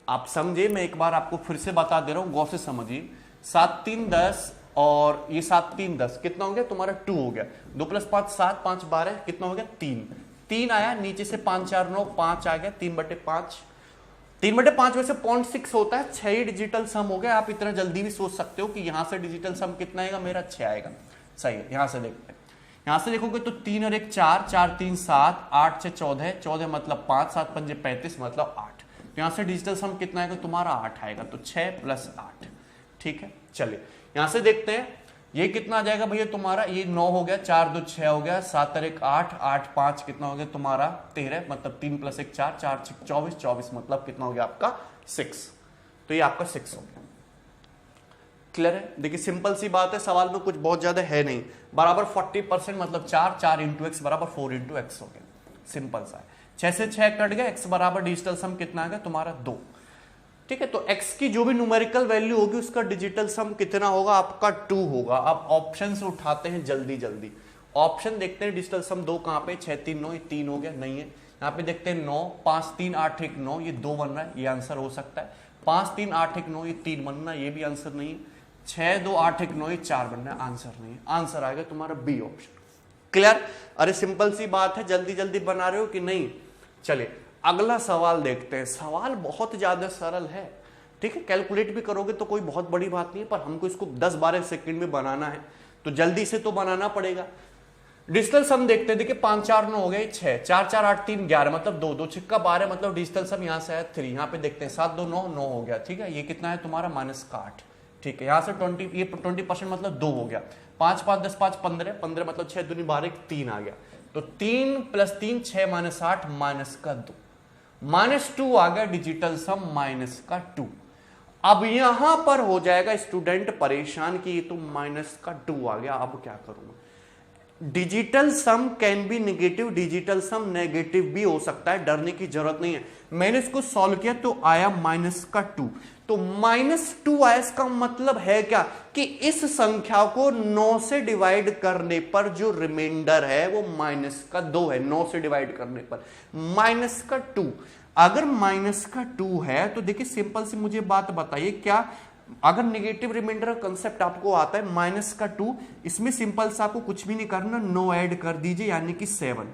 आप समझे? मैं एक बार आपको फिर से बता दे रहा हूं, गौर से समझिए। 7 3 10 और ये 7 3 10 कितना हो गया तुम्हारा 2 हो गया। 2 + 5 7 5 12 कितना हो गया 3 3 आया, नीचे से 5 4 9 5 आ गया, 3/5 3/5 वैसे 0.6 होता है, 6 ही डिजिटल सम हो गया। आप इतना जल्दी भी सोच सकते हो कि यहां से डिजिटल सम कितना आएगा मेरा 6 आएगा। सही है, यहां से देखते हैं। यहां से देखोगे तो 3 और 1 4 4 3 7 8 6 14 14 मतलब 5 7 5 35 मतलब 8। तो यहां से डिजिटल सम कितना आएगा तुम्हारा 8 आएगा। तो 6 + 8। ठीक है, चलिए यहां से देखते हैं ये कितना आ जाएगा भैया तुम्हारा। ये 9 हो गया, 4 2 6 हो गया, 7 और 1 8 8 5 कितना हो गया तुम्हारा 13 मतलब 3 + 1 4 4 6 24 24 मतलब कितना हो गया आपका 6। तो ये आपका 6 हो गया। क्लियर है? देखिए सिंपल सी बात है, सवाल में कुछ बहुत ज्यादा है नहीं। बराबर 40% मतलब 4 4 × x बराबर 4 × x हो गया। सिंपल सा है। 6 से 6 कट गया, x बराबर डिजिटल सम कितना आ गया तुम्हारा 2। ठीक है, तो x की जो भी न्यूमेरिकल वैल्यू होगी उसका डिजिटल सम कितना होगा आपका 2 होगा। अब ऑप्शन से उठाते हैं जल्दी जल्दी। ऑप्शन देखते हैं डिजिटल सम 2 कहां पे, 6 3 9 ये 3 हो गया, नहीं है। यहाँ पे देखते हैं 9 5 3 8 1 9 ये 2 बन रहा है, ये आंसर हो सकता है। 5 3 8 1 9 ये 3 बनना है, ये भी आंसर नहीं है। 6 2 8 1 9 ये 4 बनना है, आंसर नहीं है। आंसर आएगा तुम्हारा बी ऑप्शन। क्लियर? अरे सिंपल सी बात है, जल्दी जल्दी बना रहे हो कि नहीं? चलिए अगला सवाल देखते हैं। सवाल बहुत ज्यादा सरल है। ठीक है, कैलकुलेट भी करोगे तो कोई बहुत बड़ी बात नहीं है, पर हमको इसको 10-12 सेकंड में बनाना है, तो जल्दी से तो बनाना पड़ेगा। डिजिटल सम देखते हैं, देखिए 5 4 9 हो गया 6, 4 4 8 3 11 मतलब 2 2 छिक्का 12, मतलब डिजिटल सम यहां से आया 3। यहां पे देखते हैं 7 2 9 9 हो गया, ठीक है। ये कितना है तुम्हारा -8, ठीक है। यहां से 20, ये 20% मतलब 2 हो गया। 5 5 10 5 15 15 मतलब 6 दूनी 12 3 आ गया। तो 3 + 3 6 -8 -2 -2 आ गया डिजिटल सम -2। अब यहां पर हो जाएगा स्टूडेंट परेशान कि ये तो -2 आ गया, अब क्या करूंगा। Digital sum can be negative, digital sum negative भी हो सकता है, डरने की जरूरत नहीं है। मैंने इसको सॉल्व किया तो आया -2, तो -2 आया। इसका मतलब है क्या कि इस संख्या को 9 से डिवाइड करने पर जो रिमाइंडर है वो -2 है। 9 से डिवाइड करने पर -2। अगर -2 है तो देखिए सिंपल सी मुझे बात बताइए, क्या अगर नेगेटिव रिमाइंडर का कंसेप्ट आपको आता है -2, इसमें सिंपल सा आपको कुछ भी नहीं करना, 9 ऐड कर दीजिए यानी कि 7।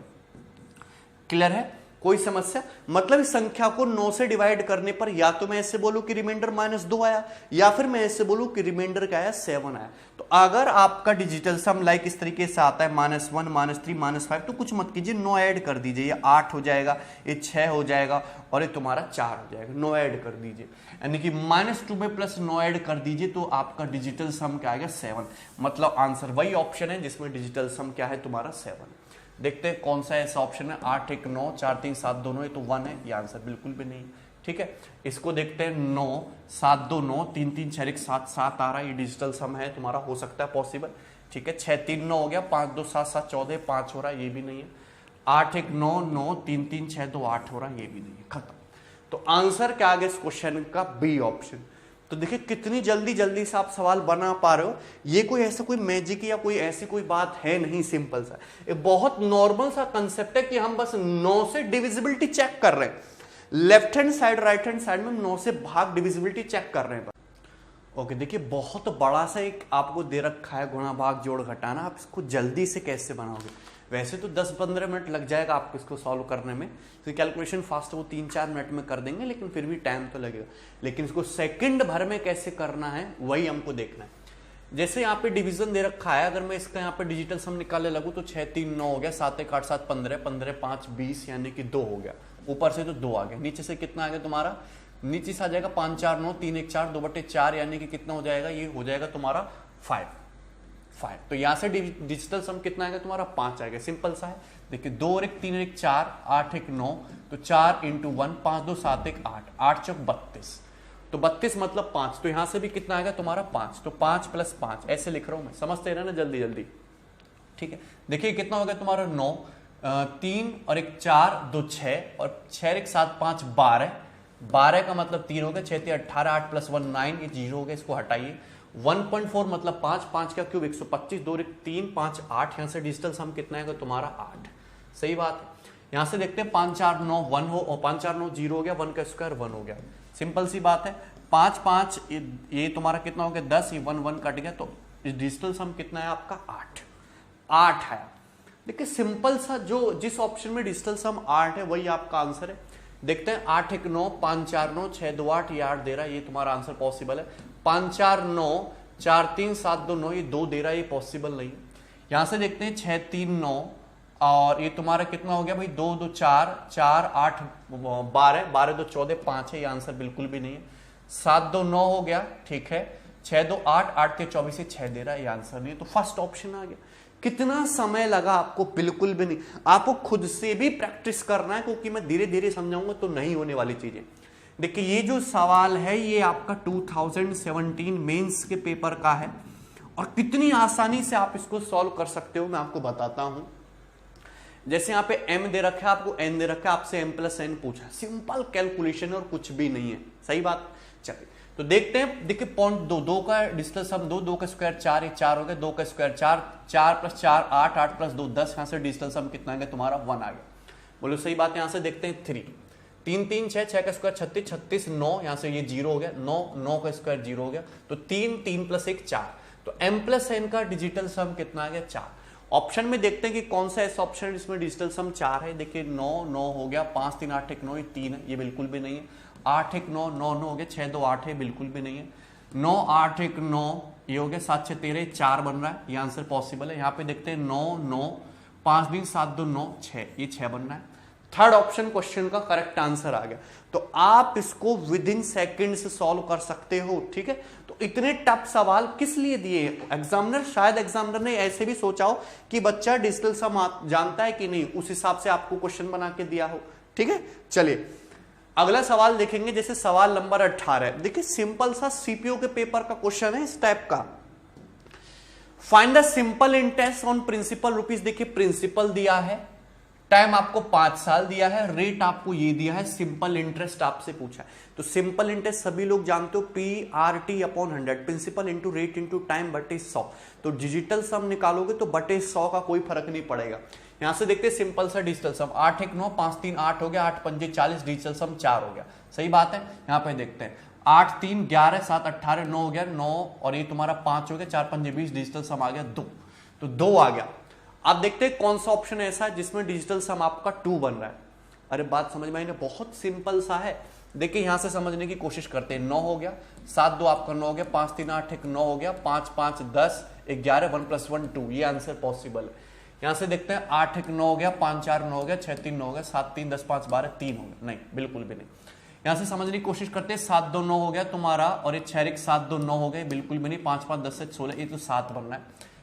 क्लियर है, कोई समस्या? मतलब इस संख्या को 9 से डिवाइड करने पर या तो मैं ऐसे बोलूं कि रिमाइंडर -2 आया, या फिर मैं ऐसे बोलूं कि रिमाइंडर क्या आया 7 आया। तो अगर आपका डिजिटल सम लाइक इस तरीके से आता है -1 -3 -5, तो कुछ मत कीजिए, 9 ऐड कर दीजिए। ये 8 हो जाएगा, ये 6 हो जाएगा और ये तुम्हारा 4 हो जाएगा। 9 ऐड कर दीजिए यानी कि -2 में +9 ऐड कर दीजिए तो आपका डिजिटल सम क्या आएगा 7। मतलब आंसर वही ऑप्शन है जिसमें डिजिटल सम क्या है तुम्हारा 7। देखते हैं कौन सा ऐसा ऑप्शन है। 8 1 9 4 3 7 दोनों, ये तो 1 है, ये आंसर बिल्कुल भी नहीं है, ठीक है। इसको देखते हैं 9 7 2 9 3 3 6 1 7 7 आ रहा है, ये डिजिटल सम है तुम्हारा, हो सकता है पॉसिबल, ठीक है। 6 3 9 हो गया, 5 2 7 7 14 5 हो रहा है, ये भी नहीं है। 8 1 9 9 3 3 6 2 8 हो रहा है, ये भी नहीं है, खत्म। तो आंसर क्या आ गया इस क्वेश्चन का? B option. तो देखिए कितनी जल्दी जल्दी से आप सवाल बना पा रहे हो। ये कोई ऐसा कोई मैजिक या कोई ऐसी कोई बात है नहीं, सिंपल सा ये बहुत नॉर्मल सा कंसेप्ट है कि हम बस 9 से डिविजिबिलिटी चेक कर रहे हैं। Left hand side right hand side में 9 से भाग डिविजिबिलिटी चेक कर रहे हैं। ओके, देखिए बहुत बड़ा सा एक आपको दे रखा है गुणा भाग जोड़ घटाना, आप इसको जल्दी से कैसे बनाओगे? वैसे तो 10-15 मिनट लग जाएगा आपको इसको सॉल्व करने में, तो कैलकुलेशन फास्ट वो 3-4 मिनट में कर देंगे, लेकिन फिर भी टाइम तो लगेगा। लेकिन इसको सेकंड भर में कैसे करना है वही हमको देखना है। जैसे यहाँ पे डिवीजन दे रखा है, अगर मैं इसका यहाँ पे डिजिटल सम निकालने लगूँ तो 6 3 9 हो गया, 7 1 8 7 15 15 5 20 यानी कि 2 हो गया। ऊपर से तो 2 आ गया, नीचे से कितना आ गया तुम्हारा? नीचे से आ जाएगा 5 4 9 3 1 4 2/4 यानी कि कितना हो जाएगा? ये हो जाएगा तुम्हारा 5। तो यहां से डिजिटल सम कितना आएगा तुम्हारा? 5 आएगा। सिंपल सा है, देखिए 2 और 1 3 और 1 4 8 1 9, तो 4 × 1 5 2 7 1 8 8 चौक 32, तो 32 मतलब 5। तो यहां से भी कितना आएगा तुम्हारा? 5। तो 5 + 5 ऐसे लिख रहा हूं मैं, समझते रहना जल्दी जल्दी, ठीक है। देखिए कितना हो गया तुम्हारा? 9 3 और 1 4 2 6 और 6 1 7 5 12 12 का मतलब 3 हो गया, 6 3 18 8 + 1 9, ये 0 हो गया, इसको हटाइए। 1.4 मतलब 5 5 का क्यूब 125, 2 1 3 5 8, यहां से डिजिटल सम कितना आएगा तुम्हारा? 8। सही बात है। यहां से देखते हैं 5 4 9 1 हो, और 5 4 9 0 हो गया, 1 का स्क्वायर 1 हो गया। सिंपल सी बात है। 5 5 ये तुम्हारा कितना हो गया? 10, ये 1 1 कट गया, तो डिजिटल सम कितना है आपका? 8 है। देखिए सिंपल सा, जो जिस ऑप्शन में डिजिटल सम 8 है वही आपका आंसर है। देखते हैं 8 1 9 5 4 9 6 2 8, ये 8 दे रहा है, ये तुम्हारा आंसर पॉसिबल है। 5 4 9 4 3 7 2 9, ये 2 दे रहा है, ये पॉसिबल नहीं है। यहां से देखते हैं 6 3 9, और ये तुम्हारा कितना हो गया भाई? 2 2 4 4 8 12 12 2 14 5 है, ये आंसर बिल्कुल भी नहीं है। 7 2 9 हो गया, ठीक है। 6 2 8 8 के 24 से 6 दे रहा है, ये आंसर नहीं है। तो फर्स्ट ऑप्शन आ गया। कितना समय लगा आपको? बिल्कुल भी नहीं। आपको खुद से भी प्रैक्टिस करना है, क्योंकि मैं धीरे धीरे समझाऊंगा तो नहीं होने वाली चीजें। देखिए ये जो सवाल है ये आपका 2017 मेंस के पेपर का है, और कितनी आसानी से आप इसको सॉल्व कर सकते हो मैं आपको बताता हूं। जैसे यहाँ पे m दे रखा है, आपको n दे रखा है, आपसे m + n पूछा, सिंपल कैलकुलेशन और कुछ भी नहीं है। सही बात। चलिए तो देखते हैं। देखिए 0.2 2 का डिजिटल सम 2 2 का स्क्वायर 4, ये 4 हो गया, 2 का स्क्वायर 4 4 + 4 8 8 + 2 10, यहां से डिजिटल सम कितना आ गया तुम्हारा? 1 आ गया। बोलो सही बात है। यहां से देखते हैं 3 3 3 6 6 का स्क्वायर 36 36 9, यहां से ये 0 हो गया, 9 9 का स्क्वायर 0 हो गया, तो 3 3 + 1 4, तो m + n का डिजिटल सम कितना आ गया? 4। ऑप्शन में देखते हैं कि कौन सा ऐसा ऑप्शन है जिसमें डिजिटल सम 4 है। देखिए 9 9 हो गया, 5 3 8 1 9, ये 3 है, ये बिल्कुल भी नहीं है। 8 1 9 9 9 हो गया, 6 2 8 है, बिल्कुल भी नहीं है। 9 8 1 9, ये हो गया, 7 6 13 4 बन रहा है, ये आंसर पॉसिबल है। यहाँ पे देखते हैं 9 9 5 दिन 7 2 9 6, ये 6 बनना है। थर्ड ऑप्शन क्वेश्चन का करेक्ट आंसर आ गया। तो आप इसको विद इन सेकेंड से सॉल्व कर सकते हो, ठीक है। तो इतने टफ सवाल किस लिए दिए एग्जामिनर? शायद एग्जामिनर ने ऐसे भी सोचा हो कि बच्चा डिजिटल सम जानता है कि नहीं, उस हिसाब से आपको क्वेश्चन बना के दिया हो, ठीक है। चलिए अगला सवाल देखेंगे, जैसे सवाल नंबर 18। देखिए सिंपल सा सीपीओ के पेपर का क्वेश्चन है इस टाइप का। Find the simple interest on principal rupees. देखिए प्रिंसिपल दिया है, टाइम आपको 5 साल दिया है, रेट आपको ये दिया है, सिंपल इंटरेस्ट आपसे पूछा है। तो सिंपल इंटरेस्ट सभी लोग जानते हो, PRT upon 100, principal into rate into time बटे 100। तो डिजिटल सम निकालोगे तो बटे 100 का कोई फर्क नहीं पड़ेगा। यहां से देखते हैं सिंपल सा डिजिटल सम, 8 1 9 5 3 8 हो गया, 8 5 40, डिजिटल सम 4 हो गया। सही बात है। यहां पे देखते हैं 8 3 11 7 18 9 हो गया 9, और ये तुम्हारा 5 हो गया, 4 5 20, डिजिटल सम आ गया 2। तो 2 आ गया। अब देखते हैं कौन सा ऑप्शन ऐसा है जिसमें डिजिटल सम आपका 2 बन रहा है। अरे बात समझ में आई ना, बहुत सिंपल सा है। देखिए यहां से समझने की कोशिश करते हैं। 9 हो गया, 7 2 आपका 9 हो गया, 5 3 8 1 9 हो गया, 5 5 10 11, 1 + 1 2, ये आंसर पॉसिबल है। यहां से देखते हैं 8 1 9 हो गया, 5 4 9 हो गया, 6 3 9 हो गया, 7 3 10 5 12 3 हो गया, नहीं बिल्कुल भी नहीं। यहां से समझने की कोशिश करते हैं, 7 2 9 हो गया तुम्हारा, और ये 6 1 7 2 9 हो गए, बिल्कुल भी नहीं। 5 5 10 से 16, ये तो 7 बनना है,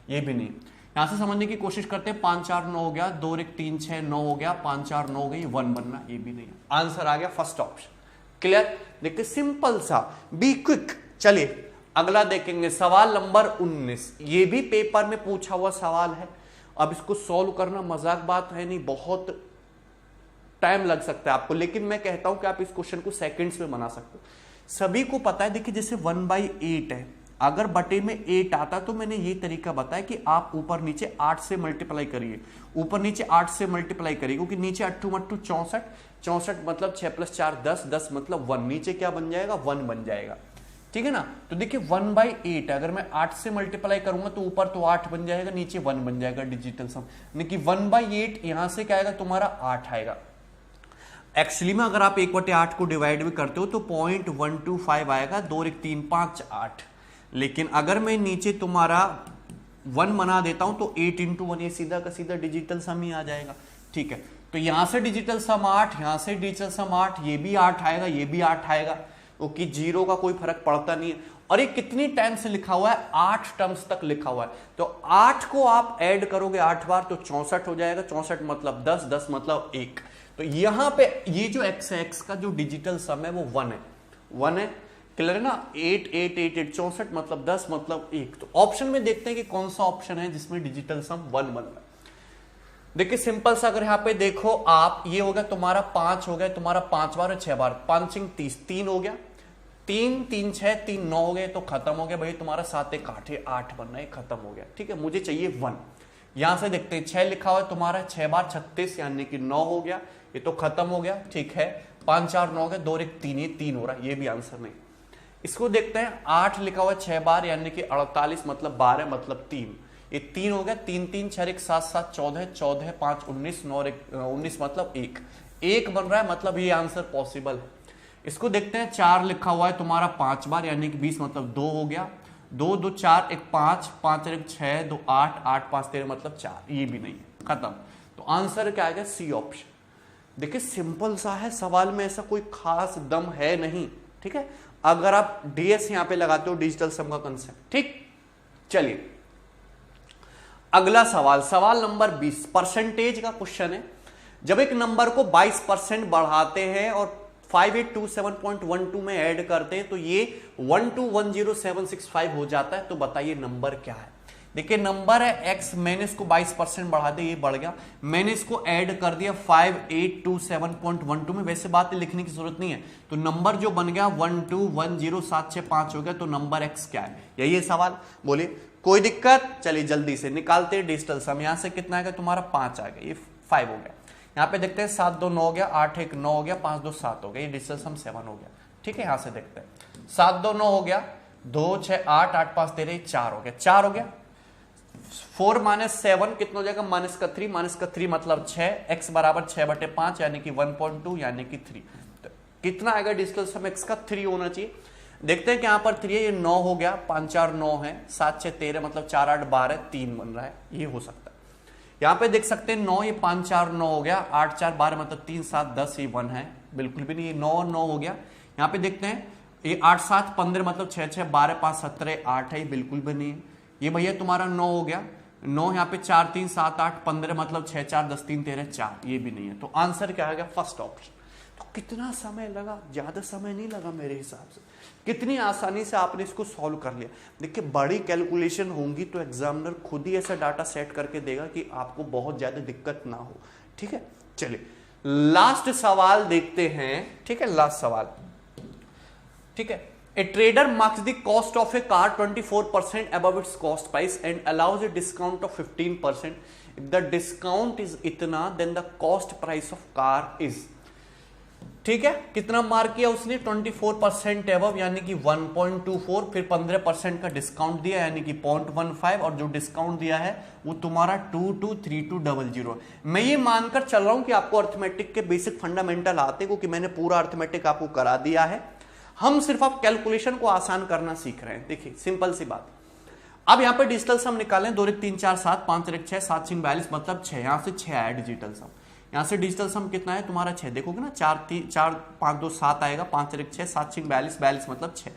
ये भी नहीं। यहां से समझने की कोशिश करते हैं, 5 4 9 हो गया, 2 1 3 6 9 हो गया, 5 4 9 हो गई, 1 बनना, ये भी नहीं। आंसर आ गया फर्स्ट ऑप्शन। क्लियर? देखते सिंपल सा, बी क्विक। चलिए अगला देखेंगे सवाल नंबर 19। ये भी पेपर में पूछा हुआ सवाल है। अब इसको सॉल्व करना मजाक बात है नहीं, बहुत टाइम लग सकता है आपको, लेकिन मैं कहता हूं कि आप इस क्वेश्चन को सेकंड्स में बना सकते हो। सभी को पता है, देखिए जैसे 1/8 है, अगर बटे में 8 आता तो मैंने ये तरीका बताया कि आप ऊपर नीचे 8 से मल्टीप्लाई करिए, ऊपर नीचे 8 से मल्टीप्लाई करिए, क्योंकि नीचे 8 मट्टू 64, 64 मतलब 6 + 4 10, 10 मतलब 1, नीचे क्या बन जाएगा 1 बन जाएगा, ठीक है ना। तो देखिए 1/8 अगर मैं 8 से मल्टीप्लाई करूंगा तो ऊपर तो 8 बन जाएगा, नीचे 1 बन जाएगा डिजिटल सम। यानी 1/8 यहां से क्या आएगा तुम्हारा 8 आएगा। एक्चुअली में अगर आप 1/8 को डिवाइड भी करते हो तो 0.125 आएगा, 2 1 3 5 8। लेकिन अगर मैं नीचे तुम्हारा 1 बना देता हूं तो 8 × 1, ये सीधा का सीधा डिजिटल सम ही आ जाएगा, ठीक है। तो यहां से डिजिटल सम 8, यहां से डिजिटल सम 8, ये भी 8 आएगा, ये भी 8 आएगा, क्योंकि 0 का कोई फर्क पड़ता नहीं है। और ये कितनी टाइम से लिखा हुआ है, 8 टर्म्स तक लिखा हुआ है। तो 8 को आप ऐड करोगे 8 बार तो 64 हो जाएगा, 64 मतलब 10, 10 मतलब 1। तो यहां पे ये जो x है, x का जो डिजिटल सम है वो 1 है, 1 है। क्लियर है ना। 8 8 8 8 64 मतलब 10 मतलब 1। तो ऑप्शन में देखते हैं कि कौन सा ऑप्शन है जिसमें डिजिटल सम 1 बन रहा है। देखिए सिंपल सा, अगर यहां पे देखो आप, ये हो गया तुम्हारा 5 हो गया तुम्हारा 5 बार और 6 बार, 5 6 30, 3 हो गया, 3 3 6 3 9 हो गए, तो खत्म हो गया भाई तुम्हारा। 7 1 8 8 बनना है, खत्म हो गया, ठीक है। मुझे चाहिए 1। यहां से देखते हैं 6 लिखा हुआ है तुम्हारा, 6 बार 36 यानी कि 9 हो गया, ये तो खत्म हो गया, ठीक है। 5 4 9 हो गया, 2 1 3, ये 3 हो रहा है, ये भी आंसर नहीं। इसको देखते हैं 8 लिखा हुआ है 6 बार यानी कि 48 मतलब 12 मतलब 3, ये 3 हो गया, 3 3 6 1 7 7 14, 14 5 19, 9 19 मतलब 1, 1 बन रहा है, मतलब ये आंसर पॉसिबल है। इसको देखते हैं 4 लिखा हुआ है तुम्हारा 5 बार यानी कि 20 मतलब 2 हो गया, 2 2 4 1 5, 5 1 6 2 8, 8 5 13 मतलब 4, ये भी नहीं है, खत्म। तो आंसर क्या आएगा, सी ऑप्शन। देखिए सिंपल सा है, सवाल में ऐसा कोई खास दम है नहीं, ठीक है। अगर आप डीएस यहां पे लगाते हो, डिजिटल सम का कंसेप्ट, ठीक। चलिए अगला सवाल, सवाल नंबर 20, परसेंटेज का क्वेश्चन है। जब एक नंबर को 22% बढ़ाते हैं और 5827.12 में ऐड करते हैं तो ये 1210765 हो जाता है। तो बताइए नंबर क्या है। देखिए नंबर है x, मैंने इसको 22% बढ़ा दिया, ये बढ़ गया, मैंने इसको ऐड कर दिया 5827.12 में। वैसे बात लिखने की जरूरत नहीं है, तो नंबर जो बन गया 1210765 हो गया। तो नंबर x क्या है, यही है सवाल। बोलिए कोई दिक्कत। चलिए जल्दी से निकालते हैं डिजिटल सम। यहां से कितना आएगा तुम्हारा 5 आ गया, ये 5 हो गया। यहां पे देखते हैं 7 2 9 हो गया, 8 1 9 हो गया, 5 2 7 हो गया, ये डिजिटल सम 7 हो गया, ठीक है। यहां से देखते हैं 7 2 9 हो गया, 2 6 8 8 5 13, 4 हो गया, 4 हो गया। 4 - 7 कितना हो जाएगा, -3, -3 मतलब 6, x बराबर 6/5 यानी कि 1.2 यानी कि 3। तो कितना आएगा डिजिटल सम x का, 3 होना चाहिए। देखते हैं कि यहां पर 3 है, ये 9 हो गया, 5 4 9 है, 7 6 13 मतलब 4 8 12, 3 बन रहा है, ये हो सकता है। यहाँ पे देख सकते हैं 9, ये 5 4 9 हो गया, 8 4 12 मतलब 3 7 10, ये 1 है, बिल्कुल भी नहीं, 9 और 9 हो गया। यहाँ पे देखते हैं ये 8 7 15 मतलब 6 6 12 5 17 8 है, ये बिल्कुल भी नहीं है। ये भैया तुम्हारा 9 हो गया, 9 यहाँ पे 4 3 7 8 15 मतलब 6 4 10 3 13 4, ये भी नहीं है। तो आंसर क्या है, फर्स्ट ऑप्शन। तो कितना समय लगा, ज्यादा समय नहीं लगा मेरे हिसाब से, कितनी आसानी से आपने इसको सॉल्व कर लिया। देखिए बड़ी कैलकुलेशन होंगी तो एग्जामिनर खुद ही ऐसा डाटा सेट करके देगा कि आपको बहुत ज्यादा दिक्कत ना हो। ठीक है, चलिए लास्ट सवाल देखते हैं। ठीक है, लास्ट सवाल। ठीक है, ए trader marks the cost of A car 24% above its cost price and allows a discount of 15%. If the discount is इतना, then the cost price of car is। ठीक है, कितना मार्क किया उसने, 24% एबव यानी कि 1.24, फिर 15% का डिस्काउंट दिया यानी कि 0.15, और जो डिस्काउंट दिया है वो तुम्हारा 223200। मैं ये मानकर चल रहा हूं कि आपको अर्थमेटिक के बेसिक फंडामेंटल आते, क्योंकि मैंने पूरा अर्थमेटिक आपको करा दिया है। हम सिर्फ आप कैलकुलेशन को आसान करना सीख रहे हैं। देखिए सिंपल सी बात, अब यहां पे डिजिटल सम निकालें, 2 1 3 4 7 5 1 6 7 6 42 मतलब 6, यहां से 6 आया डिजिटल सम। यहां से डिजिटल सम कितना है तुम्हारा 6, देखोगे ना 4 5 2 7 आएगा, 5 1 6 7 6 42 42 मतलब 6।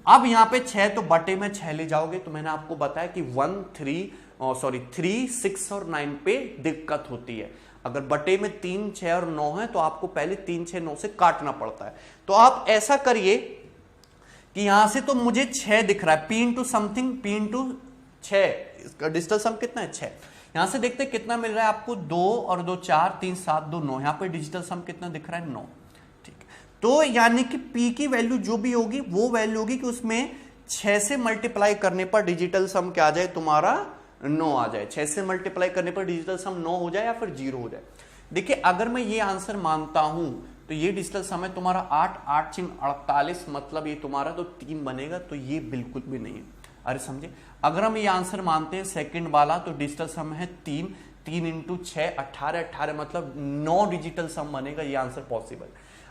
अब यहां पे 6 तो बटे में 6 ले जाओगे, तो मैंने आपको बताया कि 3 6 और 9 पे दिक्कत होती है। अगर बटे में 3 6 और 9 है तो आपको पहले 3 6 9 से काटना पड़ता है। तो आप ऐसा करिए कि यहां से तो मुझे 6 दिख रहा है, P into something, P into 6, इसका डिजिटल सम कितना है 6। यहां से देखते हैं कितना मिल रहा है आपको, 2 और 2 4 3 7 2 9, यहां पे डिजिटल सम कितना दिख रहा है 9। ठीक, तो यानी कि P की वैल्यू जो भी होगी वो वैल्यू होगी कि उसमें 6 से मल्टीप्लाई करने पर डिजिटल सम क्या आ जाए तुम्हारा 9 आ जाए। 6 से मल्टीप्लाई करने पर डिजिटल सम 9 हो जाए या फिर 0 हो जाए। देखिए अगर मैं ये आंसर मानता हूं तो ये डिजिटल सम है तुम्हारा 8 8 6 48 मतलब ये तुम्हारा तो 3 बनेगा, तो ये बिल्कुल भी नहीं है। अरे समझे, अगर हम ये आंसर मानते हैं सेकंड वाला तो डिजिटल सम है 3 3 इंटू 6 18 18 मतलब 9 डिजिटल सम बनेगा, ये आंसर पॉसिबल।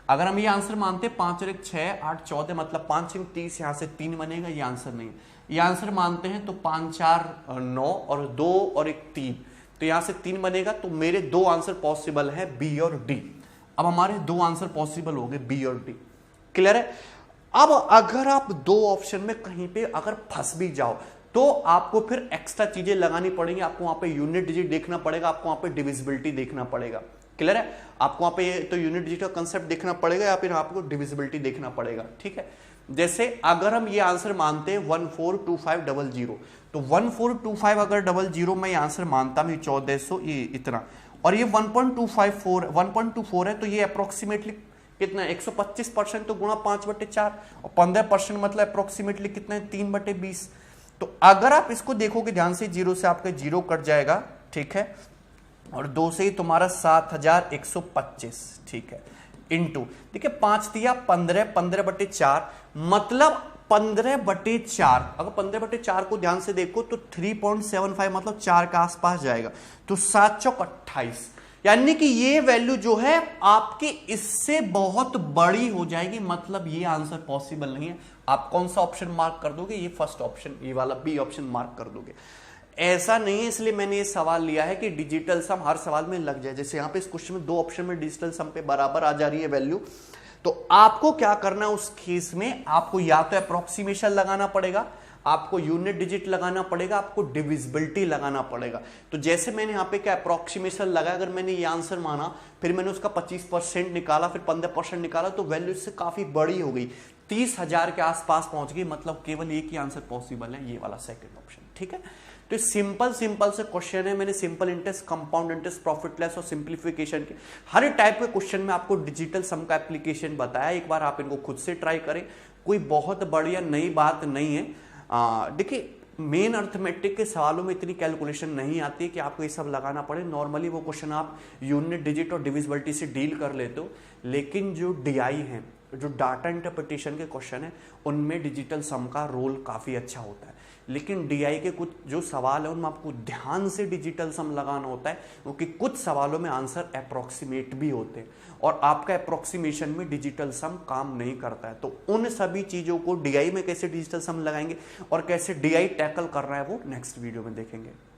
अगर हम ये आंसर मानते हैं 5 और 1 6 8 14 मतलब 5 6 30, यहां से 3 बनेगा, ये आंसर नहीं है। ये आंसर मानते हैं तो 5 4 9 और 2 और 1 3, तो यहां से 3 बनेगा। तो मेरे 2 आंसर पॉसिबल है, बी और डी। अब हमारे 2 आंसर पॉसिबल हो गए, बी और डी। क्लियर है। अब अगर आप 2 ऑप्शन में कहीं पे अगर फंस भी जाओ तो आपको फिर एक्स्ट्रा चीजें लगानी पड़ेंगी। आपको वहां पे यूनिट डिजिट देखना पड़ेगा, आपको वहां पे डिविजिबिलिटी देखना पड़ेगा। क्लियर है, आपको वहां पे तो यूनिट डिजिट का कंसेप्ट देखना पड़ेगा या फिर आपको डिविजिबिलिटी देखना पड़ेगा। ठीक है, जैसे अगर हम ये आंसर मानते हैं 142500, तो 1425 अगर 00 में ये आंसर मानता मैं 1400 ये इतना, और ये 1.24 है, तो ये अप्रोक्सीमेटली कितना है 125% तो गुणा 5/4 और 15% मतलब अप्रोक्सीमेटली कितना है 3/20। तो अगर आप इसको देखोगे ध्यान से, 0 से आपका 0 कट जाएगा। ठीक है, और 2 से ही तुम्हारा 7125। ठीक है, इंटू देखिए 5 दिया 15 15/4 मतलब 15/4। अगर 15/4 को ध्यान से देखो तो 3.75 मतलब 4 के आसपास जाएगा, तो 7 चौक 28, यानी कि ये वैल्यू जो है आपकी इससे बहुत बड़ी हो जाएगी, मतलब ये आंसर पॉसिबल नहीं है। आप कौन सा ऑप्शन मार्क कर दोगे, ये फर्स्ट ऑप्शन, ये वाला बी ऑप्शन मार्क कर दोगे। ऐसा नहीं है, इसलिए मैंने ये सवाल लिया है कि डिजिटल सम हर सवाल में लग जाए। जैसे यहां पे इस क्वेश्चन में 2 ऑप्शन में डिजिटल सम पे बराबर आ जा रही है वैल्यू, तो आपको क्या करना है उस केस में, आपको या तो अप्रोक्सीमेशन लगाना पड़ेगा, आपको यूनिट डिजिट लगाना पड़ेगा, आपको डिविजिबिलिटी लगाना पड़ेगा। तो जैसे मैंने यहाँ पे क्या अप्रोक्सीमेशन लगा, अगर मैंने ये आंसर माना, फिर मैंने उसका 25% निकाला, फिर 15% निकाला, तो वैल्यू इससे काफी बड़ी हो गई, 30,000 के आसपास पहुंच गई, मतलब केवल एक ही आंसर पॉसिबल है, ये वाला सेकंड ऑप्शन। ठीक है, तो सिंपल से क्वेश्चन है। मैंने simple interest, compound interest, profitless और सिंप्लीफिकेशन के हर टाइप के क्वेश्चन में आपको डिजिटल सम का एप्लीकेशन बताया। एक बार आप इनको खुद से ट्राई करें, कोई बहुत बढ़िया नई बात नहीं है। देखिए मेन अर्थमेटिक के सवालों में इतनी कैलकुलेशन नहीं आती है कि आपको ये सब लगाना पड़े। नॉर्मली वो क्वेश्चन आप यूनिट डिजिट और डिविजिबिलिटी से डील कर लेते हो, लेकिन जो डीआई है, जो डाटा इंटरप्रिटेशन के क्वेश्चन है, उनमें डिजिटल सम का रोल काफी अच्छा होता है। लेकिन डीआई के कुछ जो सवाल है उनमें आपको ध्यान से डिजिटल सम लगाना होता है, क्योंकि कुछ सवालों में आंसर अप्रोक्सीमेट भी होते हैं और आपका अप्रोक्सीमेशन में डिजिटल सम काम नहीं करता है। तो उन सभी चीजों को डीआई में कैसे डिजिटल सम लगाएंगे और कैसे डीआई टैकल कर रहा है वो नेक्स्ट वीडियो में देखेंगे।